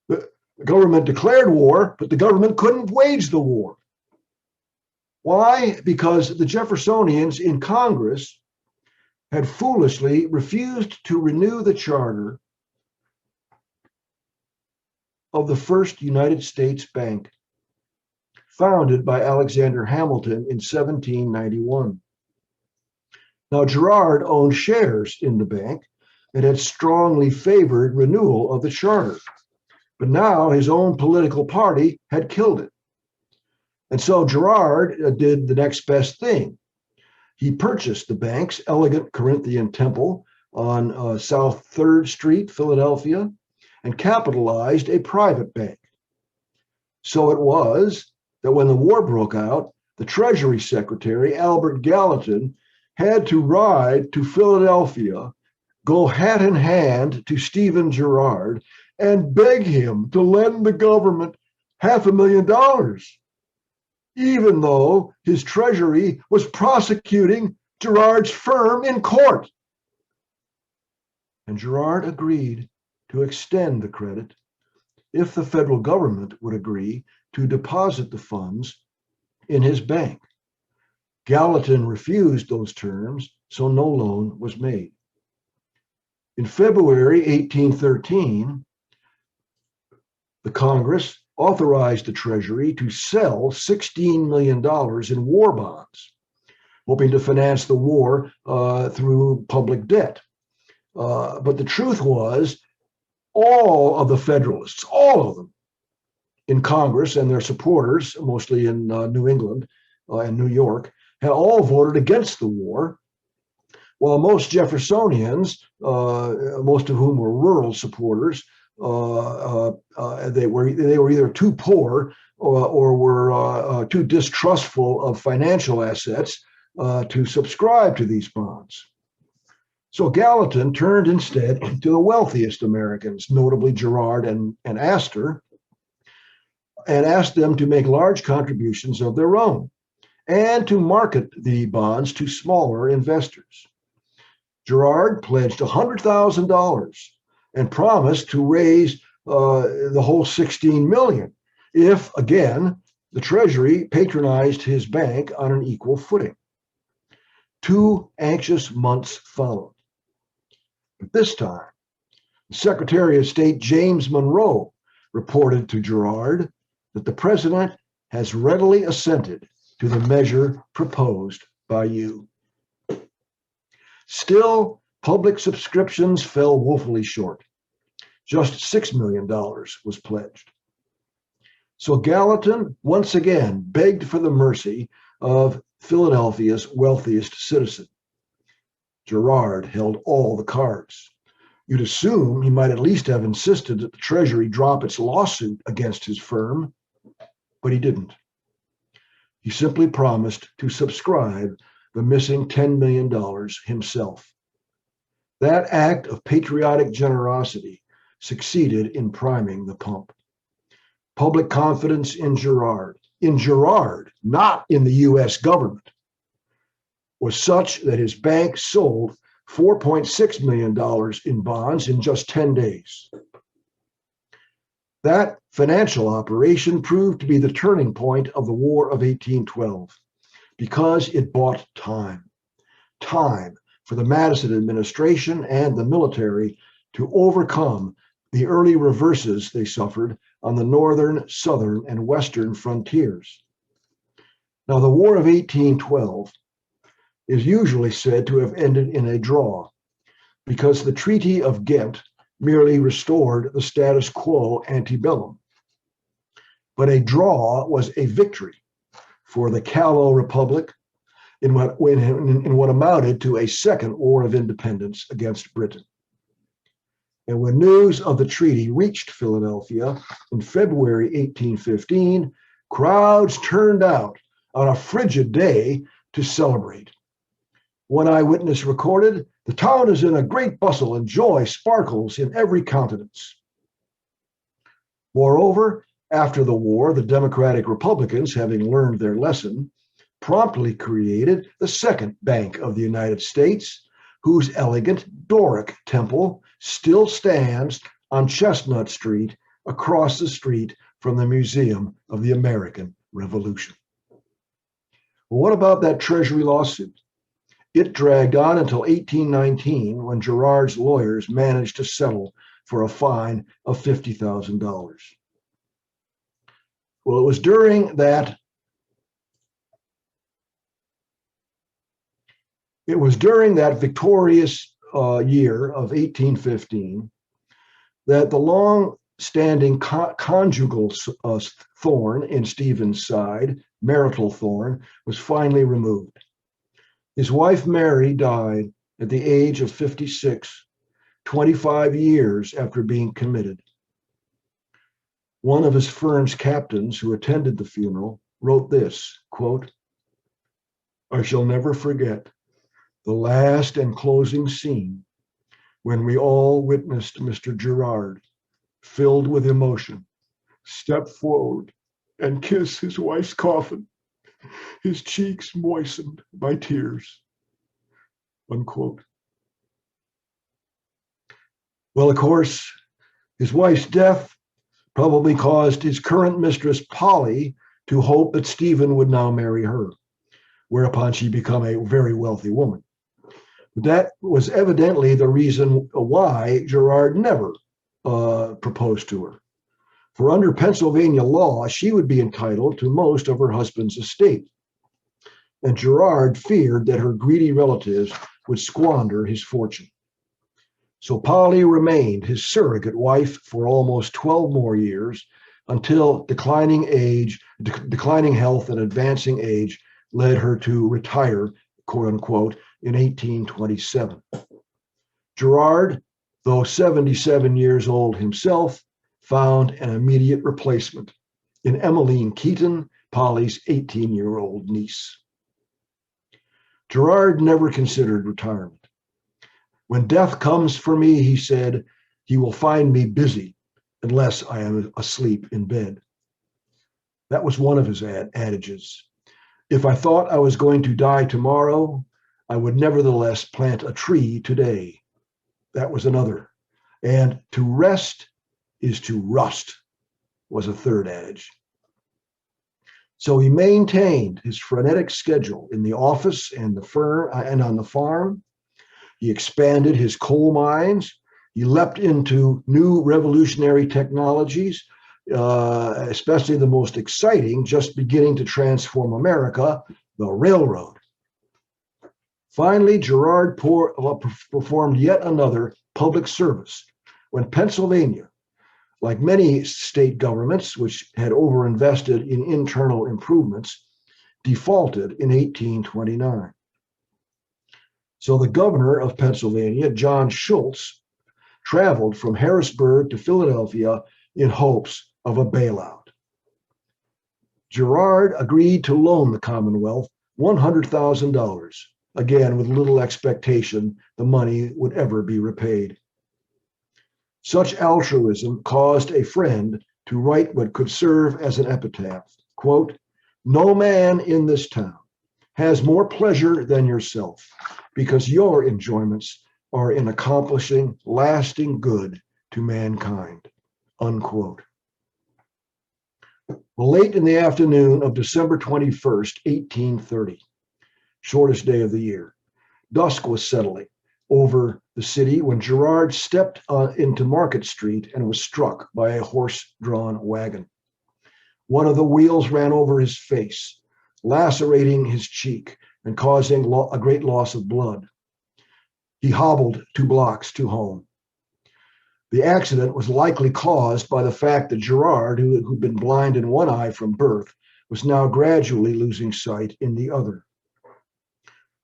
The government declared war, but the government couldn't wage the war. Why? Because the Jeffersonians in Congress had foolishly refused to renew the charter of the first United States Bank, founded by Alexander Hamilton in 1791. Now, Girard owned shares in the bank and had strongly favored renewal of the charter, but now his own political party had killed it. And so Girard did the next best thing. He purchased the bank's elegant Corinthian temple on South 3rd Street, Philadelphia, and capitalized a private bank. So it was that when the war broke out, the Treasury Secretary, Albert Gallatin, had to ride to Philadelphia, go hat in hand to Stephen Girard, and beg him to lend the government $500,000, even though his treasury was prosecuting Girard's firm in court. And Girard agreed to extend the credit if the federal government would agree to deposit the funds in his bank. Gallatin refused those terms, so no loan was made. In February 1813, the Congress authorized the Treasury to sell $16 million in war bonds, hoping to finance the war through public debt. But the truth was, all of the Federalists, all of them in Congress and their supporters, mostly in New England and New York, had all voted against the war, while most Jeffersonians, most of whom were rural supporters, they were either too poor or were too distrustful of financial assets to subscribe to these bonds. So Gallatin turned instead to the wealthiest Americans, notably Girard and Astor, and asked them to make large contributions of their own and to market the bonds to smaller investors. Girard pledged $100,000 and promised to raise the whole $16 million if, again, the Treasury patronized his bank on an equal footing. 2 anxious months followed. But this time, the Secretary of State James Monroe reported to Girard that the president has readily assented to the measure proposed by you. Still, public subscriptions fell woefully short. Just $6 million was pledged. So Gallatin once again begged for the mercy of Philadelphia's wealthiest citizen. Girard held all the cards. You'd assume he might at least have insisted that the Treasury drop its lawsuit against his firm, but he didn't. He simply promised to subscribe the missing $10 million himself. That act of patriotic generosity succeeded in priming the pump. Public confidence in Girard, not in the US government, was such that his bank sold $4.6 million in bonds in just 10 days. That financial operation proved to be the turning point of the War of 1812 because it bought time for the Madison administration and the military to overcome the early reverses they suffered on the northern, southern, and western frontiers. Now, the War of 1812 is usually said to have ended in a draw because the Treaty of Ghent merely restored the status quo ante bellum. But a draw was a victory for the callow republic in what amounted to a second war of independence against Britain. And when news of the treaty reached Philadelphia in February 1815, crowds turned out on a frigid day to celebrate. One eyewitness recorded, "The town is in a great bustle and joy sparkles in every countenance." Moreover, after the war, the Democratic Republicans, having learned their lesson, promptly created the second Bank of the United States, whose elegant Doric temple still stands on Chestnut Street across the street from the Museum of the American Revolution. Well, what about that Treasury lawsuit? It dragged on until 1819 when Girard's lawyers managed to settle for a fine of $50,000. Well, it was during that victorious year of 1815 that the long-standing conjugal thorn in Stephen's side, marital thorn, was finally removed. His wife, Mary, died at the age of 56, 25 years after being committed. One of his firm's captains who attended the funeral wrote this, quote, "I shall never forget the last and closing scene when we all witnessed Mr. Girard, filled with emotion, step forward and kiss his wife's coffin, his cheeks moistened by tears," unquote. Well, of course, his wife's death probably caused his current mistress, Polly, to hope that Stephen would now marry her, whereupon she became a very wealthy woman. But that was evidently the reason why Gerard never proposed to her. For under Pennsylvania law, she would be entitled to most of her husband's estate. And Gerard feared that her greedy relatives would squander his fortune. So Polly remained his surrogate wife for almost 12 more years until declining health and advancing age led her to retire, quote unquote, in 1827. Gerard, though 77 years old himself, found an immediate replacement in Emmeline Keaton, Polly's 18-year-old niece. Gerard never considered retirement. "When death comes for me," he said, "he will find me busy unless I am asleep in bed." That was one of his adages. "If I thought I was going to die tomorrow, I would nevertheless plant a tree today." That was another. And "to rest is to rust" was a third adage. So he maintained his frenetic schedule in the office and the firm and on the farm. He expanded his coal mines. He leapt into new revolutionary technologies, especially the most exciting, just beginning to transform America, the railroad. Finally, Gerard performed yet another public service when Pennsylvania, like many state governments which had overinvested in internal improvements, defaulted in 1829. So the governor of Pennsylvania, John Schultz, traveled from Harrisburg to Philadelphia in hopes of a bailout. Gerard agreed to loan the Commonwealth $100,000, again with little expectation the money would ever be repaid. Such altruism caused a friend to write what could serve as an epitaph, quote, "No man in this town has more pleasure than yourself, because your enjoyments are in accomplishing lasting good to mankind," unquote. Well, late in the afternoon of December 21st, 1830, shortest day of the year, dusk was settling over the city when Gerard stepped into Market Street and was struck by a horse-drawn wagon. One of the wheels ran over his face, lacerating his cheek and causing a great loss of blood. He hobbled 2 blocks to home. The accident was likely caused by the fact that Gerard, who'd been blind in one eye from birth, was now gradually losing sight in the other.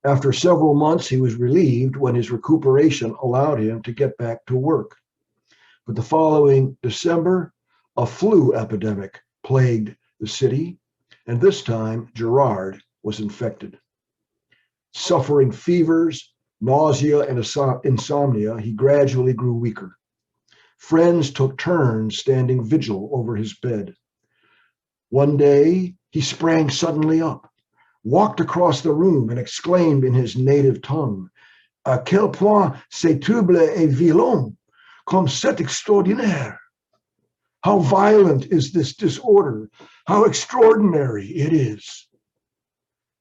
After several months, he was relieved when his recuperation allowed him to get back to work. But the following December, a flu epidemic plagued the city, and this time Gerard was infected. Suffering fevers, nausea, and insomnia, he gradually grew weaker. Friends took turns standing vigil over his bed. One day, he sprang suddenly up, walked across the room, and exclaimed in his native tongue, "À quel point c'est trouble et violent, comme c'est extraordinaire." How violent is this disorder? How extraordinary it is.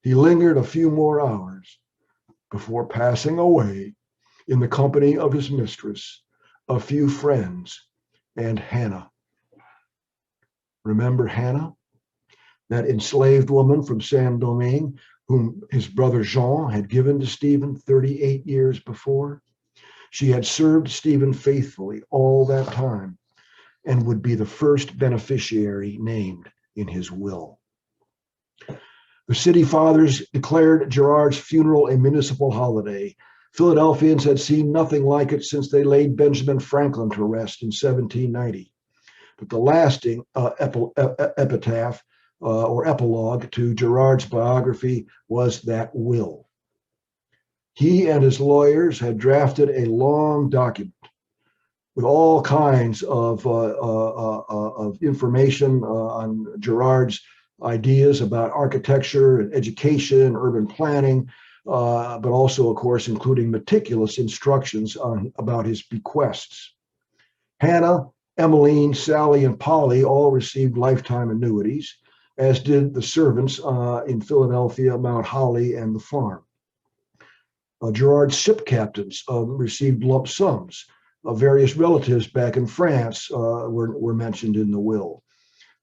He lingered a few more hours before passing away in the company of his mistress, a few friends, and Hannah. Remember Hannah, that enslaved woman from Saint-Domingue, whom his brother Jean had given to Stephen 38 years before? She had served Stephen faithfully all that time and would be the first beneficiary named in his will. The city fathers declared Gerard's funeral a municipal holiday. Philadelphians had seen nothing like it since they laid Benjamin Franklin to rest in 1790. but the lasting epitaph or epilogue to Girard's biography was that will. He and his lawyers had drafted a long document with all kinds of information on Girard's ideas about architecture and education and urban planning, but also, of course, including meticulous instructions about his bequests. Hannah, Emmeline, Sally, and Polly all received lifetime annuities, as did the servants in Philadelphia, Mount Holly, and the farm. Girard's ship captains received lump sums. Various relatives back in France were mentioned in the will.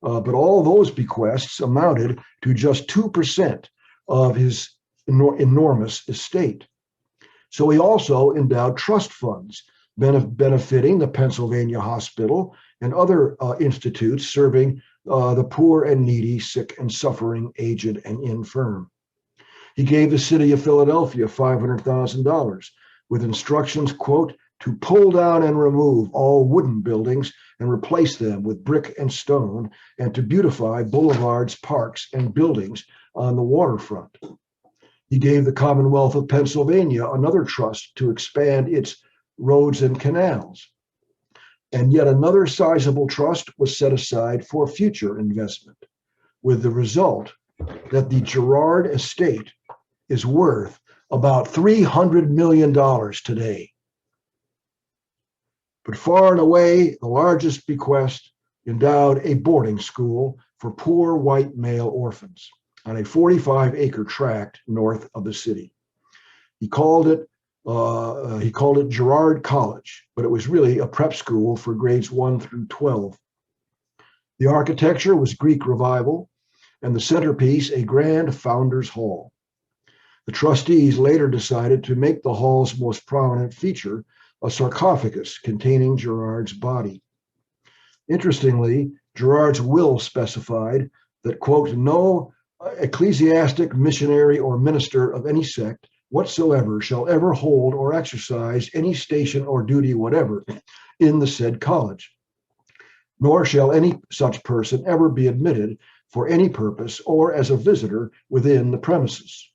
But all those bequests amounted to just 2% of his enormous estate. So he also endowed trust funds benefiting the Pennsylvania Hospital and other institutes serving the poor and needy, sick and suffering, aged and infirm. He gave the city of Philadelphia $500,000 with instructions, quote, to pull down and remove all wooden buildings and replace them with brick and stone, and to beautify boulevards, parks, and buildings on the waterfront. He gave the Commonwealth of Pennsylvania another trust to expand its roads and canals. And yet another sizable trust was set aside for future investment, with the result that the Girard estate is worth about $300 million today. But far and away, the largest bequest endowed a boarding school for poor white male orphans on a 45-acre tract north of the city. He called it Girard College, but it was really a prep school for grades 1 through 12. The architecture was Greek Revival, and the centerpiece a grand founder's hall. The trustees later decided to make the hall's most prominent feature a sarcophagus containing Girard's body. Interestingly, Girard's will specified that, quote, no ecclesiastic, missionary, or minister of any sect whatsoever shall ever hold or exercise any station or duty whatever in the said college, nor shall any such person ever be admitted for any purpose or as a visitor within the premises.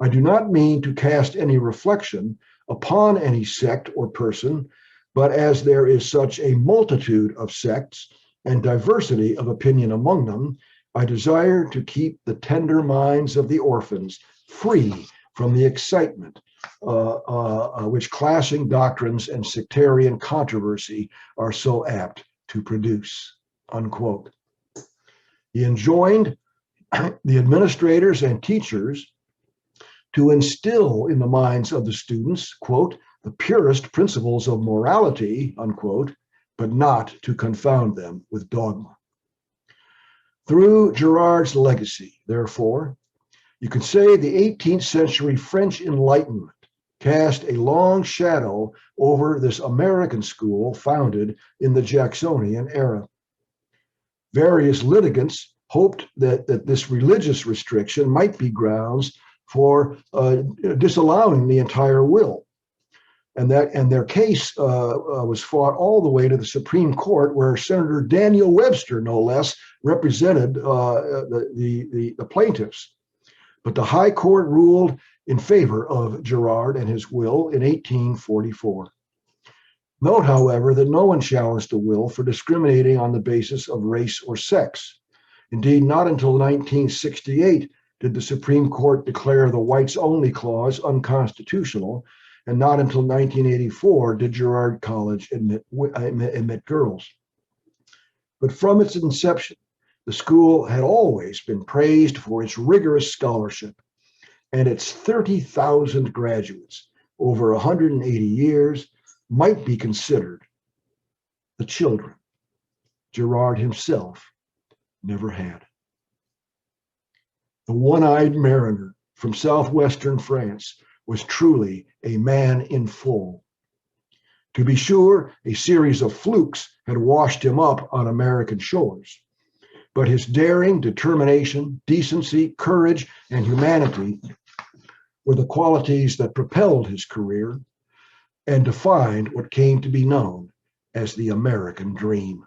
I do not mean to cast any reflection upon any sect or person, but as there is such a multitude of sects and diversity of opinion among them, I desire to keep the tender minds of the orphans free from the excitement which clashing doctrines and sectarian controversy are so apt to produce, unquote. He enjoined the administrators and teachers to instill in the minds of the students, quote, the purest principles of morality, unquote, but not to confound them with dogma. Through Girard's legacy, therefore, you could say the 18th century French Enlightenment cast a long shadow over this American school founded in the Jacksonian era. Various litigants hoped that this religious restriction might be grounds for disallowing the entire will. And their case was fought all the way to the Supreme Court, where Senator Daniel Webster, no less, represented the plaintiffs. But the High Court ruled in favor of Girard and his will in 1844. Note, however, that no one challenged the will for discriminating on the basis of race or sex. Indeed, not until 1968 did the Supreme Court declare the whites-only clause unconstitutional, and not until 1984 did Girard College admit girls. But from its inception, the school had always been praised for its rigorous scholarship and its 30,000 graduates over 180 years might be considered the children Girard himself never had. The one-eyed mariner from southwestern France was truly a man in full. To be sure, a series of flukes had washed him up on American shores, but his daring, determination, decency, courage, and humanity were the qualities that propelled his career and defined what came to be known as the American dream.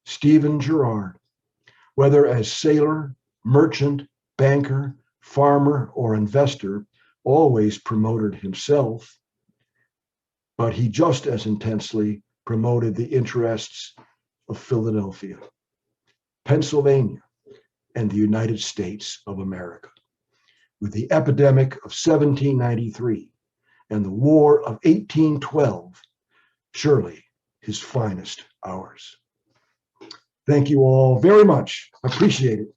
Stephen Girard, whether as sailor, merchant, banker, farmer, or investor, always promoted himself, but he just as intensely promoted the interests of Philadelphia, Pennsylvania, and the United States of America. With the epidemic of 1793 and the War of 1812, surely his finest hours. Thank you all very much. I appreciate it.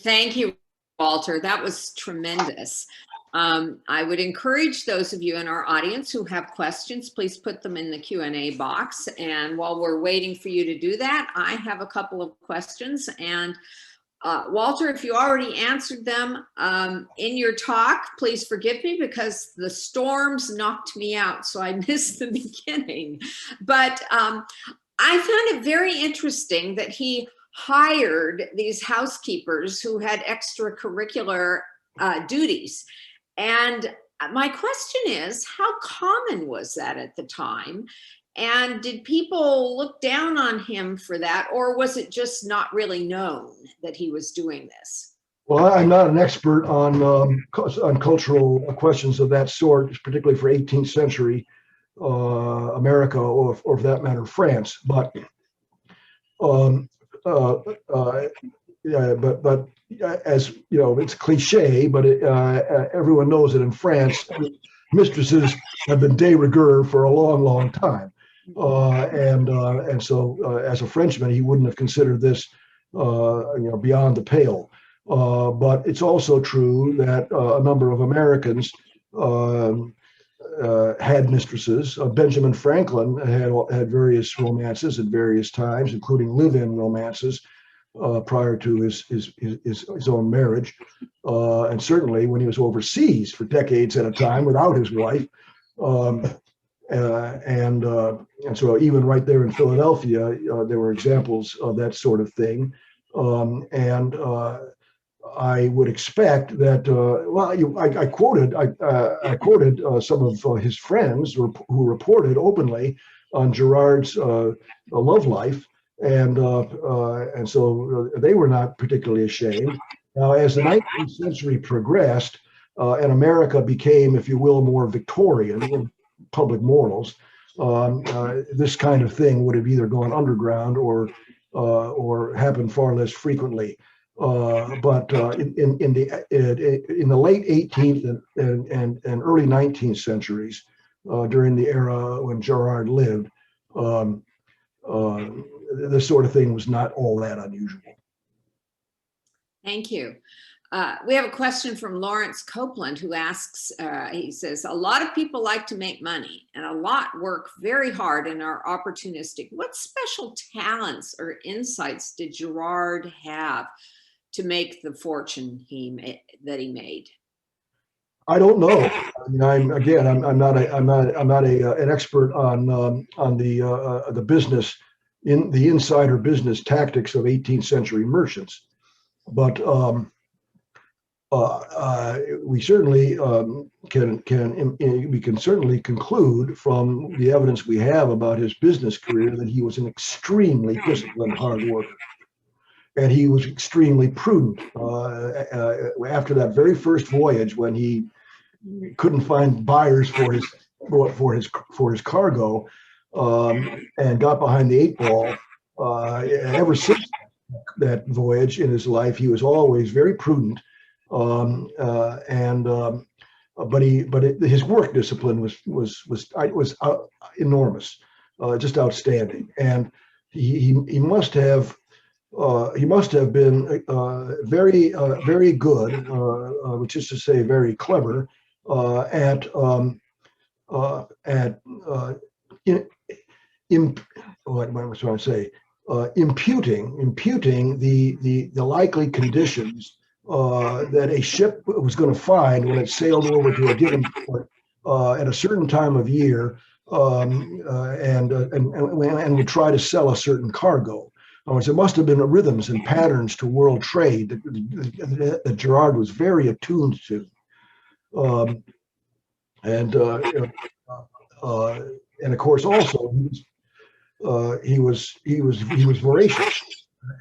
Thank you, Walter. That was tremendous. I would encourage those of you in our audience who have questions, please put them in the Q&A box. And while we're waiting for you to do that, I have a couple of questions. And Walter, if you already answered them in your talk, please forgive me because the storms knocked me out, so I missed the beginning. But I found it very interesting that he hired these housekeepers who had extracurricular duties. And my question is, how common was that at the time? And did people look down on him for that, or was it just not really known that he was doing this? Well, I'm not an expert on cultural questions of that sort, particularly for 18th century America, or for that matter, France. But but as you know, it's cliche, but everyone knows that in France, mistresses have been de rigueur for a long, long time. And so as a Frenchman, he wouldn't have considered this, beyond the pale. But it's also true that a number of Americans had mistresses. Benjamin Franklin had various romances at various times, including live-in romances prior to his own marriage, and certainly when he was overseas for decades at a time without his wife. And so even right there in Philadelphia, there were examples of that sort of thing. And I would expect that, I quoted some of his friends who reported openly on Girard's love life. And so they were not particularly ashamed. Now, as the 19th century progressed and America became, if you will, more Victorian in public morals, this kind of thing would have either gone underground or happened far less frequently. But in the late 18th and early 19th centuries, during the era when Gerard lived, this sort of thing was not all that unusual. Thank you. We have a question from Lawrence Copeland, who asks, he says, a lot of people like to make money and a lot work very hard and are opportunistic. What special talents or insights did Girard have to make the fortune that he made? I don't know. I mean, I'm not an expert on the business, in the insider business tactics of 18th century merchants, but we certainly can certainly conclude from the evidence we have about his business career that he was an extremely disciplined hard worker, and he was extremely prudent. After that very first voyage, when he couldn't find buyers for his cargo, and got behind the 8 ball, ever since that voyage in his life, he was always very prudent. But his work discipline was enormous, just outstanding, and he must have been very good, which is to say, very clever at imputing the likely conditions that a ship was going to find when it sailed over to a given port at a certain time of year, and would try to sell a certain cargo. There must have been rhythms and patterns to world trade that Girard was very attuned to. and of course, also he was voracious.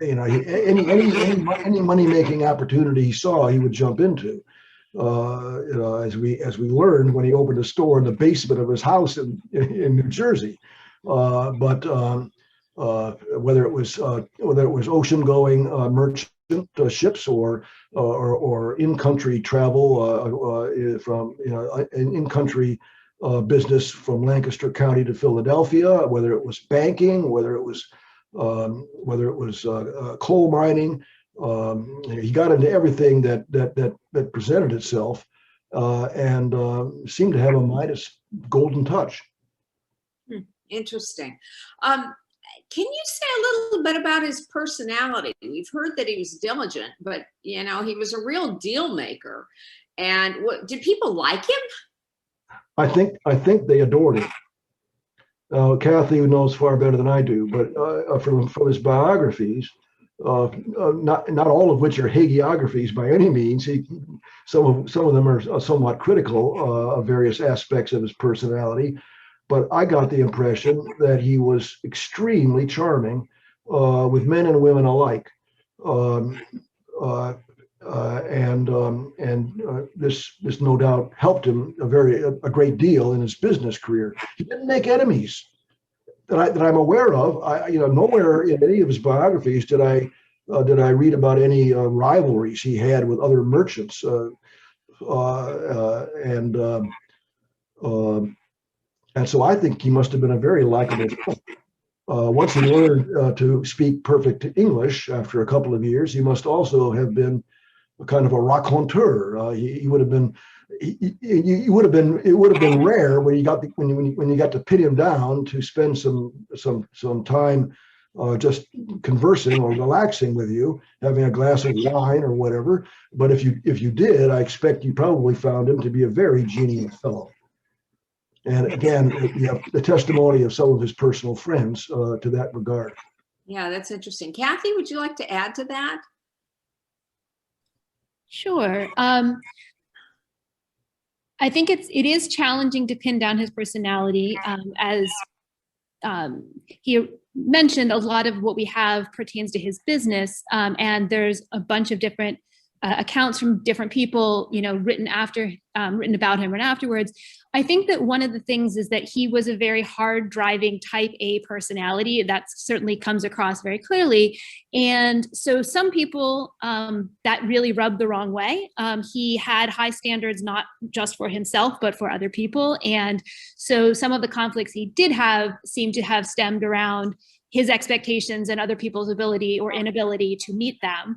Any money making opportunity he saw, he would jump into. As we learned when he opened a store in the basement of his house in New Jersey. But whether it was ocean going merchant ships or in country travel from in country business from Lancaster County to Philadelphia, whether it was banking, whether it was coal mining. He got into everything that presented itself, and seemed to have a Midas golden touch. Interesting. Can you say a little bit about his personality? We've heard that he was diligent, but he was a real deal maker. And did people like him? I think they adored him. Kathy knows far better than I do, but from his biographies, not all of which are hagiographies by any means. Some of them are somewhat critical of various aspects of his personality. But I got the impression that he was extremely charming with men and women alike, this no doubt helped him a great deal in his business career. He didn't make enemies that I'm aware of. Nowhere in any of his biographies did I read about any rivalries he had with other merchants, and so I think he must have been a very likable fellow. Once he learned to speak perfect English after a couple of years, he must also have been a kind of a raconteur. He would have been. It would have been rare when you got to pin him down to spend some time just conversing or relaxing with you, having a glass of wine or whatever. But if you did, I expect you probably found him to be a very genial fellow. And again, you have the testimony of some of his personal friends to that regard. Yeah, that's interesting. Kathy, would you like to add to that? Sure. I think it is challenging to pin down his personality. As he mentioned, a lot of what we have pertains to his business, and there's a bunch of different accounts from different people, written about him and afterwards. I think that one of the things is that he was a very hard driving type A personality. That certainly comes across very clearly. And so some people that really rubbed the wrong way. He had high standards, not just for himself, but for other people. And so some of the conflicts he did have seemed to have stemmed around his expectations and other people's ability or inability to meet them.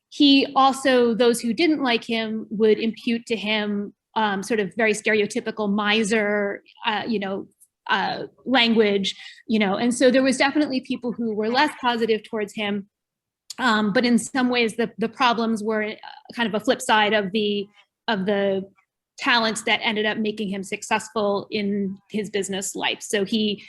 He also, those who didn't like him would impute to him sort of very stereotypical miser, language, and so there was definitely people who were less positive towards him. But in some ways, the problems were kind of a flip side of the talents that ended up making him successful in his business life. So he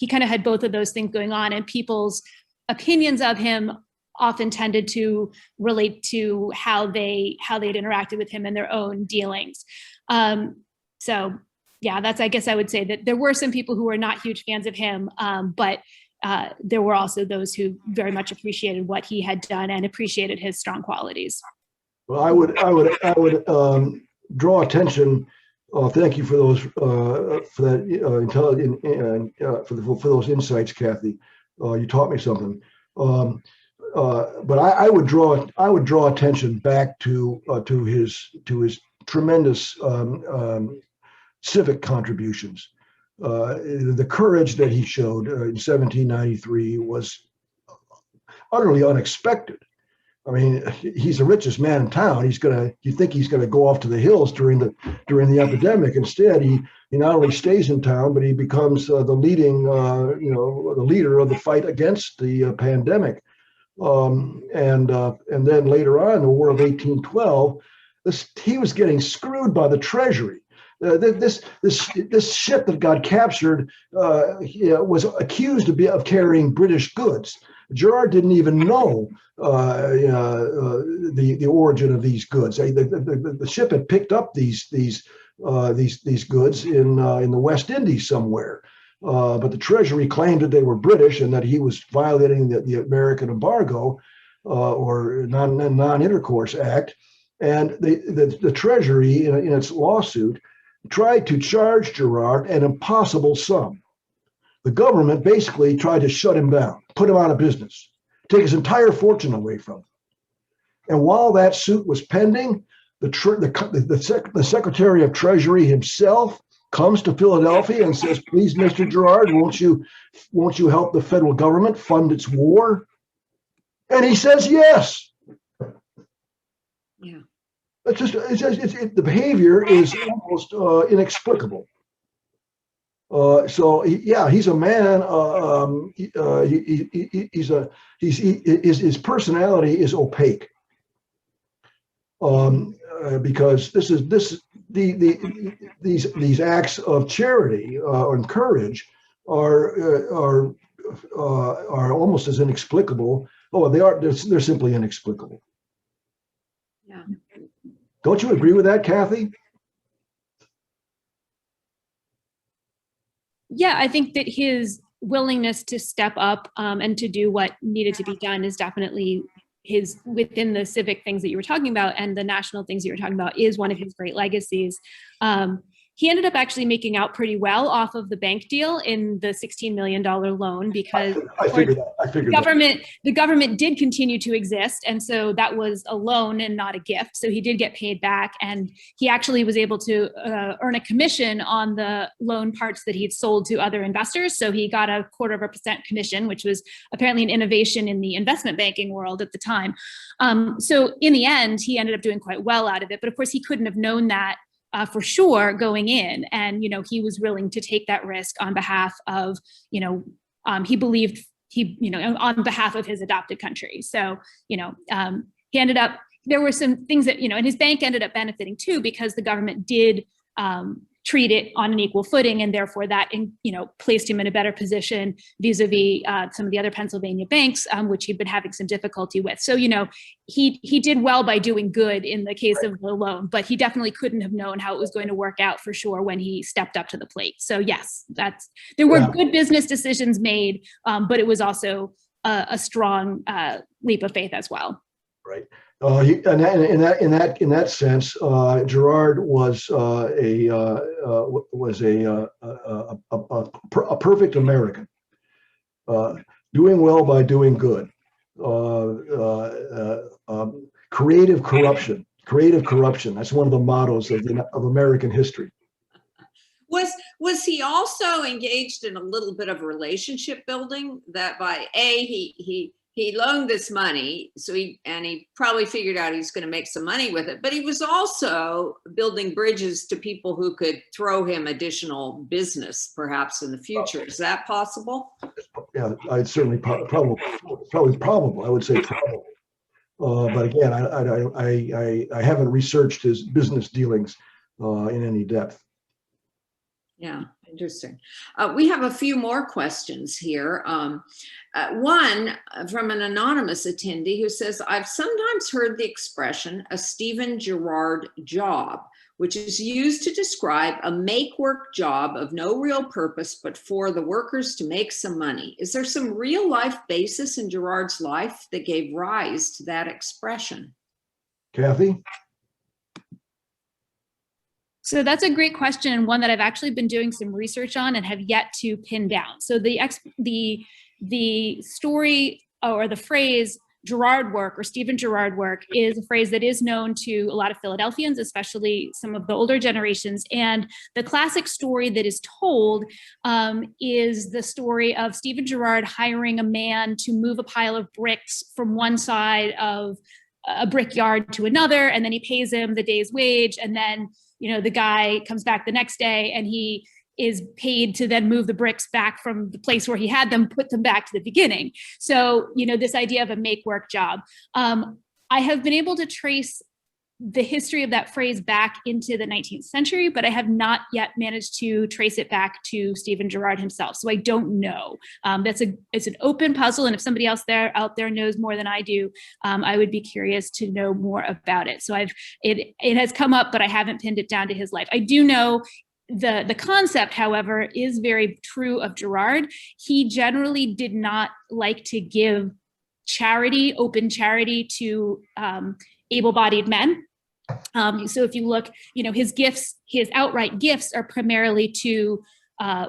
kind of had both of those things going on, and people's opinions of him often tended to relate to how they'd interacted with him in their own dealings. So yeah, I guess I would say that there were some people who were not huge fans of him, but there were also those who very much appreciated what he had done and appreciated his strong qualities. Well, I would draw attention. Thank you for those for that intelligent for those insights, Kathy. You taught me something. But I would draw attention back to his tremendous civic contributions. The courage that he showed in 1793 was utterly unexpected. I mean, he's the richest man in town. You think he's gonna go off to the hills during the epidemic. Instead, he not only stays in town, but he becomes the leader of the fight against the pandemic. And then later on, the War of 1812, he was getting screwed by the Treasury. This ship that got captured was accused of carrying British goods. Gerard didn't even know the origin of these goods. The ship had picked up these these goods in the West Indies somewhere. But the Treasury claimed that they were British and that he was violating the American Embargo or Non-Intercourse Act. And the Treasury, in its lawsuit, tried to charge Girard an impossible sum. The government basically tried to shut him down, put him out of business, take his entire fortune away from him. And while that suit was pending, the Secretary of Treasury himself comes to Philadelphia and says, "Please, Mr. Girard, won't you help the federal government fund its war?" And he says yes. Yeah. The behavior is almost inexplicable. So he's a man. His personality is opaque. Because these acts of charity and courage are almost as inexplicable. Oh, they're simply inexplicable. Yeah. Don't you agree with that, Kathy? Yeah, I think that his willingness to step up and to do what needed to be done is definitely his, within the civic things that you were talking about and the national things you were talking about, is one of his great legacies. He ended up actually making out pretty well off of the bank deal in the $16 million loan, because the government did continue to exist. And so that was a loan and not a gift. So he did get paid back, and he actually was able to earn a commission on the loan parts that he'd sold to other investors. So he got a 0.25% commission, which was apparently an innovation in the investment banking world at the time. So in the end, he ended up doing quite well out of it. But of course, he couldn't have known that for sure going in. And, he was willing to take that risk on behalf of, he believed on behalf of his adopted country. So, he ended up, there were some things that, and his bank ended up benefiting too, because the government did treat it on an equal footing, and therefore that, placed him in a better position vis-a-vis some of the other Pennsylvania banks, which he'd been having some difficulty with. So, he did well by doing good in the case of the loan, but he definitely couldn't have known how it was going to work out for sure when he stepped up to the plate. So yes, there were good business decisions made, but it was also a strong leap of faith as well. Right. In that sense, Gerard was a perfect American, doing well by doing good. Creative corruption. That's one of the mottos of American history. Was he also engaged in a little bit of relationship building, that by he loaned this money, so he probably figured out he's going to make some money with it, but he was also building bridges to people who could throw him additional business perhaps in the future. Is that possible? Yeah, I'd certainly probably I would say probable. But again, I haven't researched his business dealings in any depth. Yeah, interesting. We have a few more questions here. One from an anonymous attendee who says, "I've sometimes heard the expression a Stephen Girard job, which is used to describe a make-work job of no real purpose, but for the workers to make some money. Is there some real-life basis in Girard's life that gave rise to that expression?" Kathy? So that's a great question, and one that I've actually been doing some research on and have yet to pin down. So the story or the phrase Girard work or Stephen Girard work is a phrase that is known to a lot of Philadelphians, especially some of the older generations. And the classic story that is told is the story of Stephen Girard hiring a man to move a pile of bricks from one side of a brickyard to another, and then he pays him the day's wage, and then the guy comes back the next day and he is paid to then move the bricks back from the place where he had them, put them back to the beginning. So, this idea of a make work job. I have been able to trace the history of that phrase back into the 19th century, but I have not yet managed to trace it back to Stephen Girard himself. So I don't know. It's an open puzzle, and if somebody else out there knows more than I do, I would be curious to know more about it. So it has come up, but I haven't pinned it down to his life. I do know the concept, however, is very true of Girard. He generally did not like to give charity, open charity, to able-bodied men. So if you look, his gifts, his outright gifts are primarily to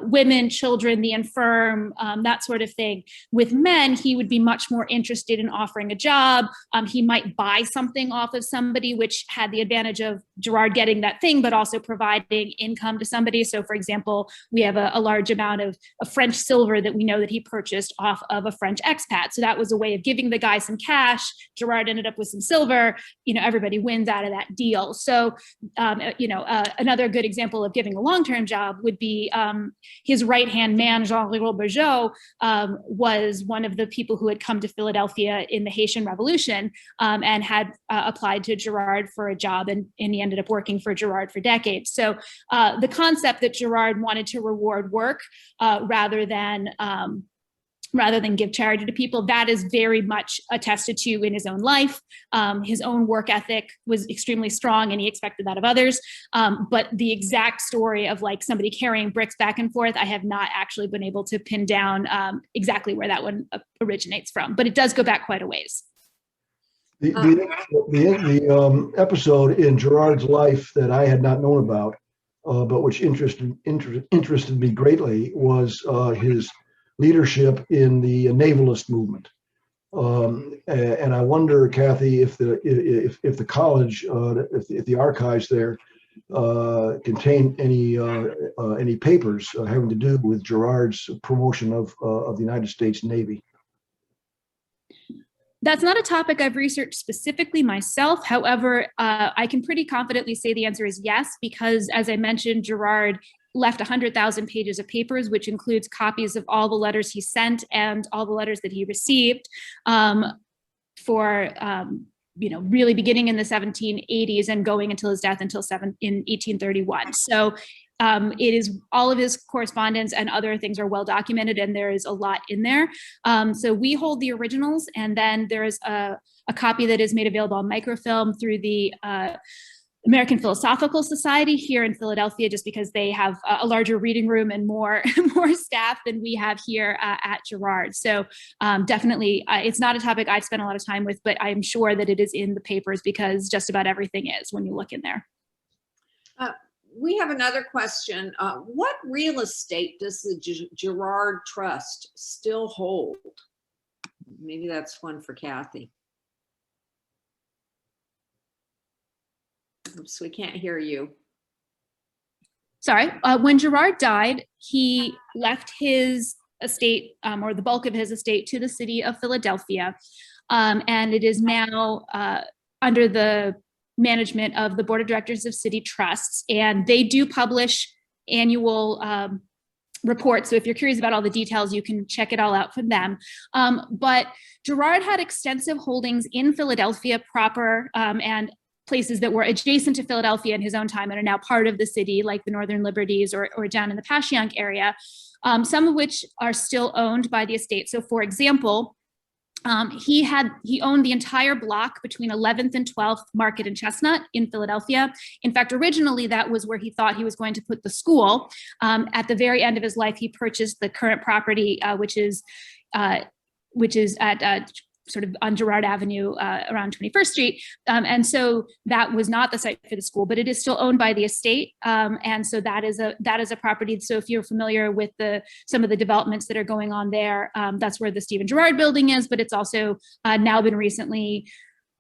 women, children, the infirm, that sort of thing. With men, he would be much more interested in offering a job. He might buy something off of somebody, which had the advantage of Girard getting that thing, but also providing income to somebody. So for example, we have a large amount of French silver that we know that he purchased off of a French expat. So that was a way of giving the guy some cash. Girard ended up with some silver. Everybody wins out of that deal. So, another good example of giving a long-term job would be his right-hand man, Jean-Rigaud Bergeau, was one of the people who had come to Philadelphia in the Haitian Revolution and had applied to Girard for a job, and he ended up working for Girard for decades. So the concept that Girard wanted to reward work rather than give charity to people, that is very much attested to in his own life. His own work ethic was extremely strong, and he expected that of others. But the exact story of like somebody carrying bricks back and forth, I have not actually been able to pin down exactly where that one originates from, but it does go back quite a ways. The episode in Girard's life that I had not known about, but which interested me greatly, was his leadership in the navalist movement. And I wonder, Kathy, if the college, if the archives there contain any papers having to do with Girard's promotion of the United States Navy. That's not a topic I've researched specifically myself. However, I can pretty confidently say the answer is yes, because as I mentioned, Girard left 100,000 pages of papers, which includes copies of all the letters he sent and all the letters that he received for really beginning in the 1780s and going until his death in 1831. So it is all of his correspondence and other things are well documented, and there is a lot in there. So we hold the originals, and then there is a copy that is made available on microfilm through the American Philosophical Society here in Philadelphia, just because they have a larger reading room and more staff than we have here at Girard. So definitely, it's not a topic I've spent a lot of time with, but I'm sure that it is in the papers because just about everything is when you look in there. We have another question. What real estate does the Girard Trust still hold? Maybe that's one for Kathy. Oops, we can't hear you. Sorry. When Girard died, he left his estate, or the bulk of his estate, to the city of Philadelphia. And it is now under the management of the Board of Directors of City Trusts. And they do publish annual reports. So if you're curious about all the details, you can check it all out from them. But Girard had extensive holdings in Philadelphia proper and places that were adjacent to Philadelphia in his own time and are now part of the city, like the Northern Liberties or down in the Passyunk area, some of which are still owned by the estate. So for example, he owned the entire block between 11th and 12th Market and Chestnut in Philadelphia. In fact, originally that was where he thought he was going to put the school. At the very end of his life, he purchased the current property, which is at sort of on Girard Avenue around 21st Street. And so that was not the site for the school, but it is still owned by the estate. And so that is a property. So if you're familiar with some of the developments that are going on there, that's where the Stephen Girard building is, but it's also now been recently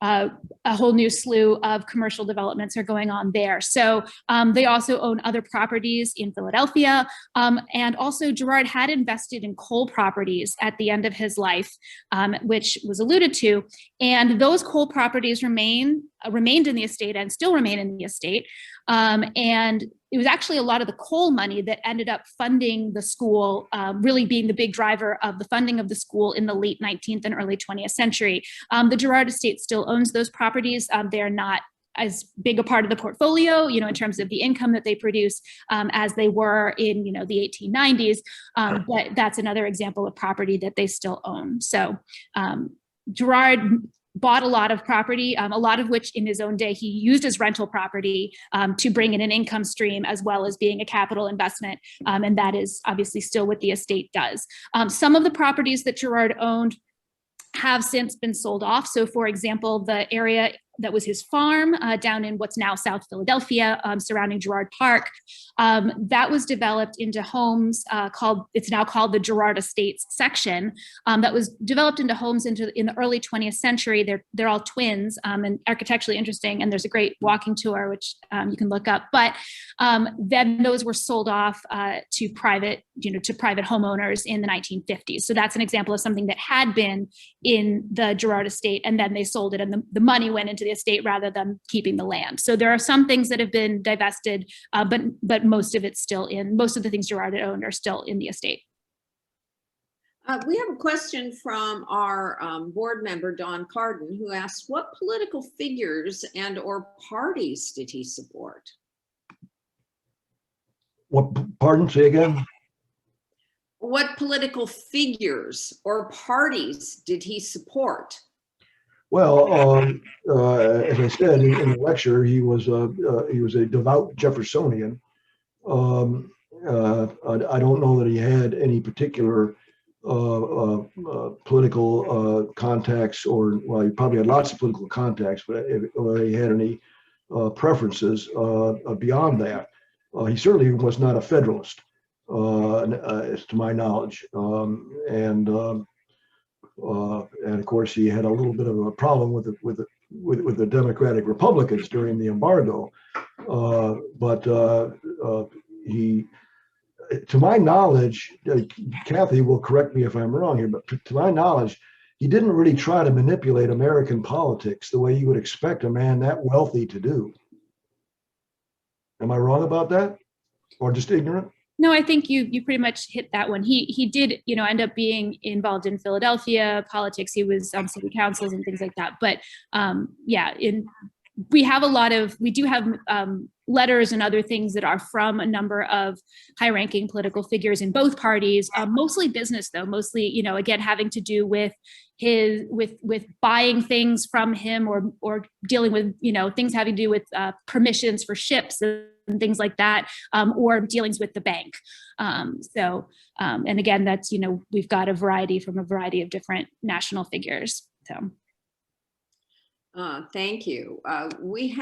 a whole new slew of commercial developments are going on there. So they also own other properties in Philadelphia. And also Girard had invested in coal properties at the end of his life, which was alluded to. And those coal properties remained in the estate and still remain in the estate. And it was actually a lot of the coal money that ended up funding the school, really being the big driver of the funding of the school in the late 19th and early 20th century. The Girard estate still owns those properties. They're not as big a part of the portfolio, in terms of the income that they produce, as they were in, the 1890s. But that's another example of property that they still own. So Gerard bought a lot of property, a lot of which in his own day he used as rental property to bring in an income stream as well as being a capital investment. And that is obviously still what the estate does. Some of the properties that Gerard owned have since been sold off. So for example, the area that was his farm down in what's now South Philadelphia, surrounding Girard Park, that was developed into homes it's now called the Girard Estates section, that was developed into homes in the early 20th century. They're all twins and architecturally interesting, and there's a great walking tour which you can look up. But then those were sold off to private homeowners in the 1950s. So that's an example of something that had been in the Girard estate, and then they sold it, and the money went into the estate rather than keeping the land. So there are some things that have been divested, but most of it's still most of the things Gerard had owned are still in the estate. We have a question from our board member, Don Carden, who asks, what political figures and or parties did he support? What, pardon, say again? What political figures or parties did he support? Well, as I said in the lecture, he was a devout Jeffersonian. I don't know that he had any particular political contacts, or well, he probably had lots of political contacts, but whether he had any preferences beyond that, he certainly was not a Federalist, as to my knowledge, and of course he had a little bit of a problem with the Democratic Republicans during the embargo, but he, to my knowledge, Kathy will correct me if I'm wrong here, but to my knowledge, he didn't really try to manipulate American politics the way you would expect a man that wealthy to do. Am I wrong about that, or just ignorant? No, I think you pretty much hit that one. He did, end up being involved in Philadelphia politics. He was on city councils and things like that. But yeah, we do have letters and other things that are from a number of high-ranking political figures in both parties, mostly business though, mostly, again, having to do with with buying things from him, or dealing with, things having to do with permissions for ships and things like that, or dealings with the bank. And again, that's, we've got a variety of different national figures, so. Thank you. We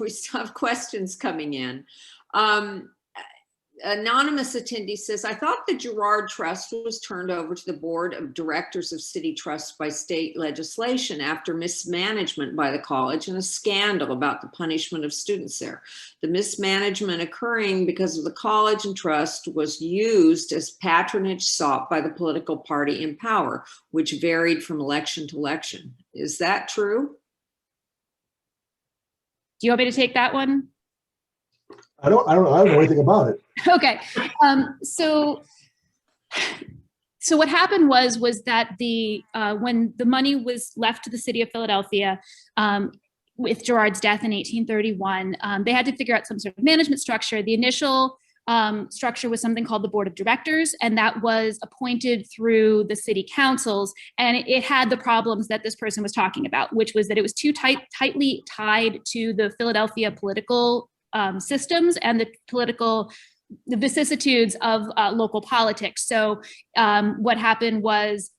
still have questions coming in. Anonymous attendee says, I thought the Girard Trust was turned over to the Board of Directors of City Trusts by state legislation after mismanagement by the college and a scandal about the punishment of students there. The mismanagement occurring because of the college and trust was used as patronage sought by the political party in power, which varied from election to election. Is that true? Do you want me to take that one? I don't know anything about it. Okay. So what happened was that when the money was left to the city of Philadelphia, with Gerard's death in 1831, they had to figure out some sort of management structure. The initial structure was something called the Board of Directors, and that was appointed through the city councils. And it had the problems that this person was talking about, which was that it was too tightly tied to the Philadelphia political systems and the vicissitudes of local politics. So what happened was,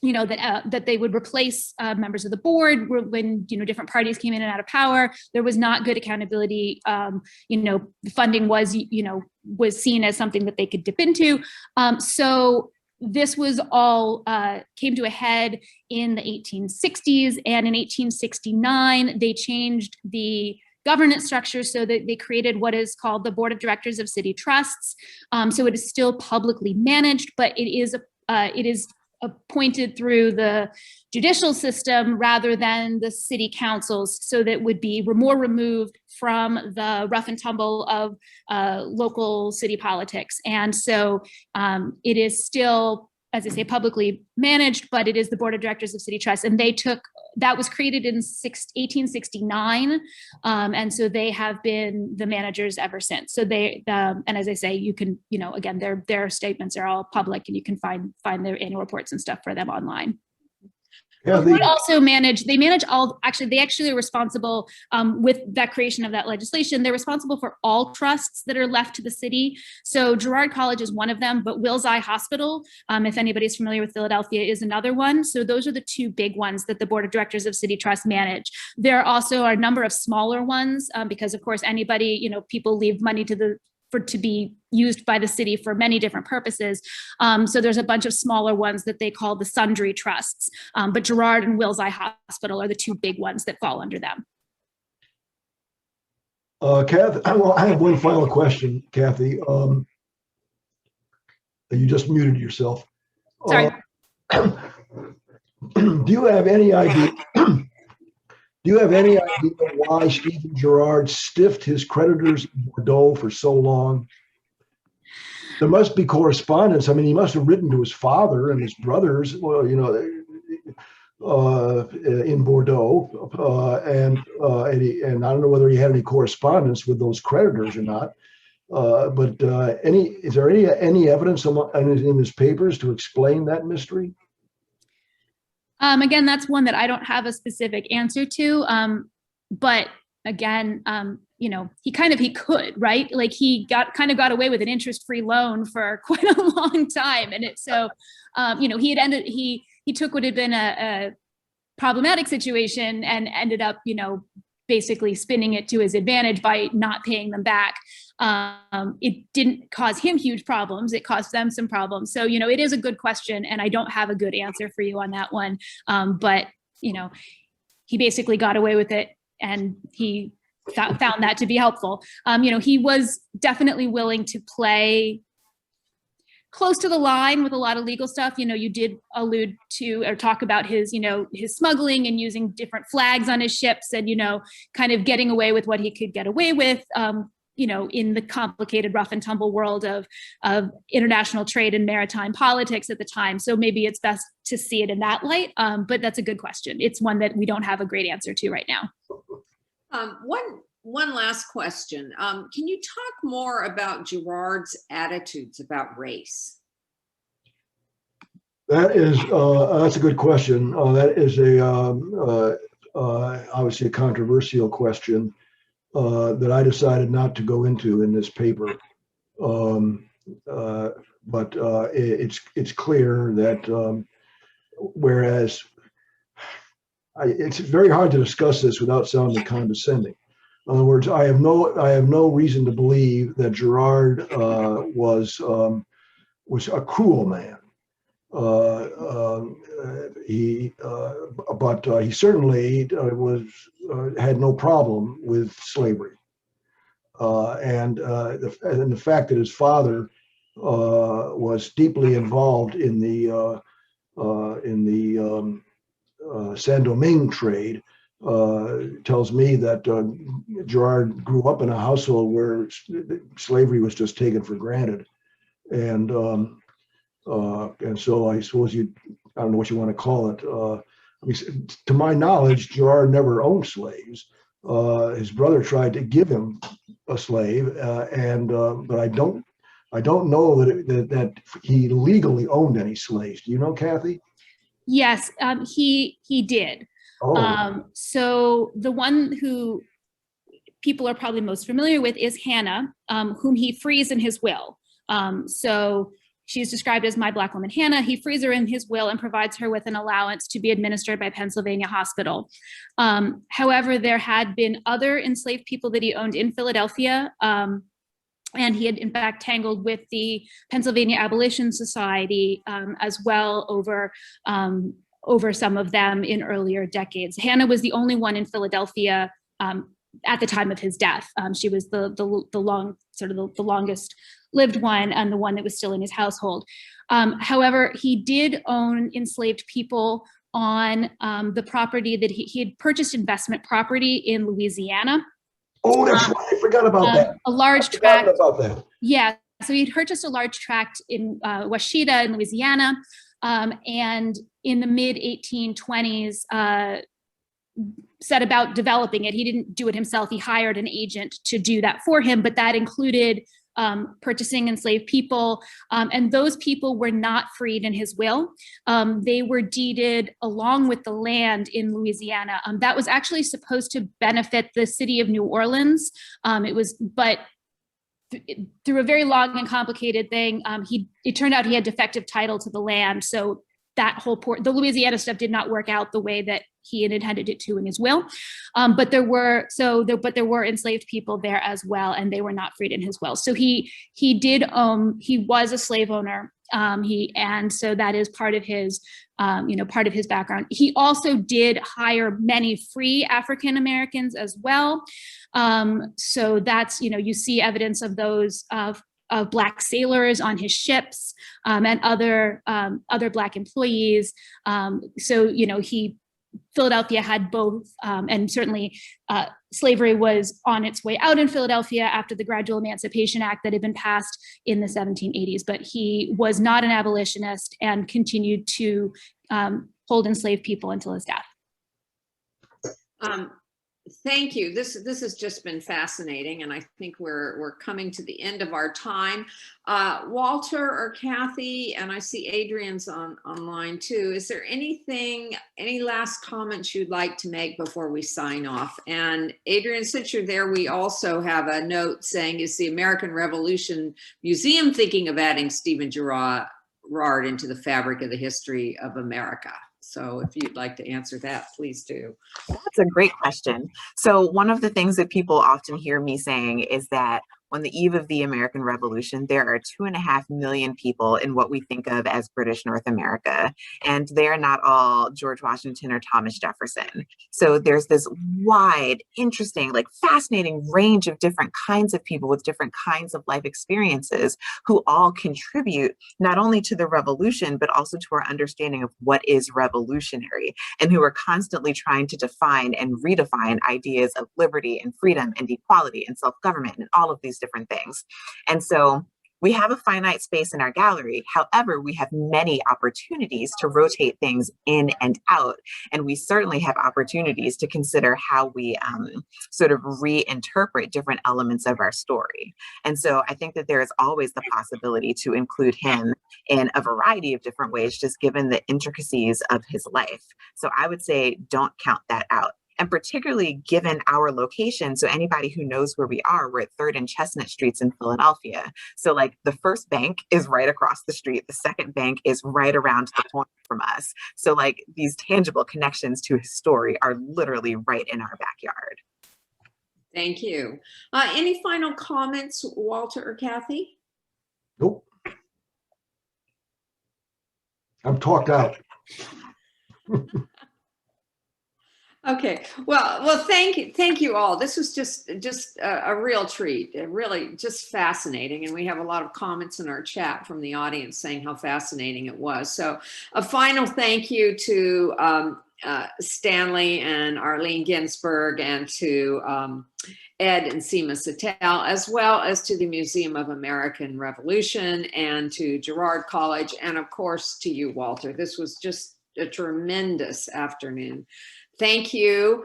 that they would replace members of the board when, different parties came in and out of power. There was not good accountability. Funding was seen as something that they could dip into. So this was all came to a head in the 1860s. And in 1869, they changed the governance structure so that they created what is called the Board of Directors of City Trusts. So it is still publicly managed, but it is appointed through the judicial system rather than the city councils, so that would be more removed from the rough and tumble of local city politics. And so it is still, as I say, publicly managed, but it is the Board of Directors of City Trusts, and they took that was created in 1869, and so they have been the managers ever since. So and as I say, you can, again, their statements are all public, and you can find their annual reports and stuff for them online. Yeah, They also manage all, they actually are responsible with that creation of that legislation. They're responsible for all trusts that are left to the city. So Girard College is one of them, but Wills Eye Hospital, if anybody's familiar with Philadelphia, is another one. So those are the two big ones that the Board of Directors of City Trust manage. There also are a number of smaller ones because, of course, anybody, people leave money to be used by the city for many different purposes. So there's a bunch of smaller ones that they call the sundry trusts, but Girard and Wills Eye Hospital are the two big ones that fall under them. Kathy, I have one final question, Kathy. You just muted yourself. Sorry. Do you have any idea? Do you have any idea why Stephen Girard stiffed his creditors in Bordeaux for so long? There must be correspondence. I mean, he must have written to his father and his brothers, in Bordeaux, and I don't know whether he had any correspondence with those creditors or not. Is there any evidence in his papers to explain that mystery? Again, that's one that I don't have a specific answer to. But again, he could, right? Like he got away with an interest-free loan for quite a long time. And he took what had been a problematic situation and ended up, basically spinning it to his advantage by not paying them back. It didn't cause him huge problems. It caused them some problems. So, it is a good question, and I don't have a good answer for you on that one. But he basically got away with it, and he found that to be helpful. He was definitely willing to play close to the line with a lot of legal stuff. You did allude to or talk about his smuggling and using different flags on his ships and, kind of getting away with what he could get away with, in the complicated rough and tumble world of international trade and maritime politics at the time. So maybe it's best to see it in that light. But that's a good question. It's one that we don't have a great answer to right now. One last question. Can you talk more about Girard's attitudes about race? That's a good question. That is obviously a controversial question that I decided not to go into in this paper. But it's clear that whereas it's very hard to discuss this without sounding condescending. In other words, I have no reason to believe that Girard was a cruel man. He certainly had no problem with slavery, and the fact that his father was deeply involved in the Saint-Domingue trade tells me that Gerard grew up in a household where slavery was just taken for granted, and so I suppose I don't know what you want to call it. I mean, to my knowledge, Gerard never owned slaves. His brother tried to give him a slave, but I don't know that he legally owned any slaves. Do you know, Kathy? Yes, he did. Oh. So the one who people are probably most familiar with is Hannah, whom he frees in his will. So she's described as my Black woman Hannah. He frees her in his will and provides her with an allowance to be administered by Pennsylvania Hospital. However, there had been other enslaved people that he owned in Philadelphia, and he had in fact tangled with the Pennsylvania Abolition Society as well over some of them in earlier decades. Hannah was the only one in Philadelphia at the time of his death. She was the longest lived one and the one that was still in his household. However, he did own enslaved people on the property that he had purchased investment property in Louisiana. Oh, that's right. I forgot about that. A large tract. About that. Yeah. So he'd purchased a large tract in Washita in Louisiana. And in the mid 1820s, set about developing it. He didn't do it himself. He hired an agent to do that for him, but that included purchasing enslaved people, and those people were not freed in his will. They were deeded along with the land in Louisiana. That was actually supposed to benefit the city of New Orleans. But through a very long and complicated thing, it turned out he had defective title to the land, so that whole the Louisiana stuff did not work out the way that he had intended it to in his will. But there were enslaved people there as well, and they were not freed in his will. So he was a slave owner. And so that is part of his background. He also did hire many free African Americans as well. So that's, you see evidence of those of Black sailors on his ships, and other Black employees. Philadelphia had both, and certainly slavery was on its way out in Philadelphia after the Gradual Emancipation Act that had been passed in the 1780s, but he was not an abolitionist and continued to hold enslaved people until his death. Thank you. This has just been fascinating, and I think we're coming to the end of our time. Walter or Kathy, and I see Adrian's online too. Is there any last comments you'd like to make before we sign off? And Adrian, since you're there, we also have a note saying, is the American Revolution Museum thinking of adding Stephen Girard into the fabric of the history of America? So if you'd like to answer that, please do. That's a great question. So one of the things that people often hear me saying is that on the eve of the American Revolution, there are 2.5 million people in what we think of as British North America, and they're not all George Washington or Thomas Jefferson. So there's this wide, interesting, fascinating range of different kinds of people with different kinds of life experiences who all contribute not only to the revolution, but also to our understanding of what is revolutionary, and who are constantly trying to define and redefine ideas of liberty and freedom and equality and self-government and all of these different things. And so we have a finite space in our gallery. However, we have many opportunities to rotate things in and out. And we certainly have opportunities to consider how we sort of reinterpret different elements of our story. And so I think that there is always the possibility to include him in a variety of different ways, just given the intricacies of his life. So I would say, don't count that out. And particularly given our location, so anybody who knows where we are, we're at 3rd and Chestnut Streets in Philadelphia. So the first bank is right across the street. The second bank is right around the corner from us. So these tangible connections to his story are literally right in our backyard. Thank you. Any final comments, Walter or Kathy? Nope. I'm talked out. Okay, well, thank you all. This was just a real treat, really just fascinating. And we have a lot of comments in our chat from the audience saying how fascinating it was. So a final thank you to Stanley and Arlene Ginsberg, and to Ed and Seema Satel, as well as to the Museum of American Revolution, and to Girard College, and of course to you, Walter. This was just a tremendous afternoon. Thank you.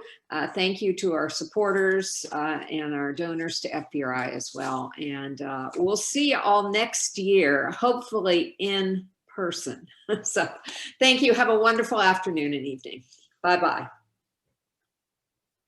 Thank you to our supporters and our donors to FPRI as well. And we'll see you all next year, hopefully in person. So thank you. Have a wonderful afternoon and evening. Bye-bye.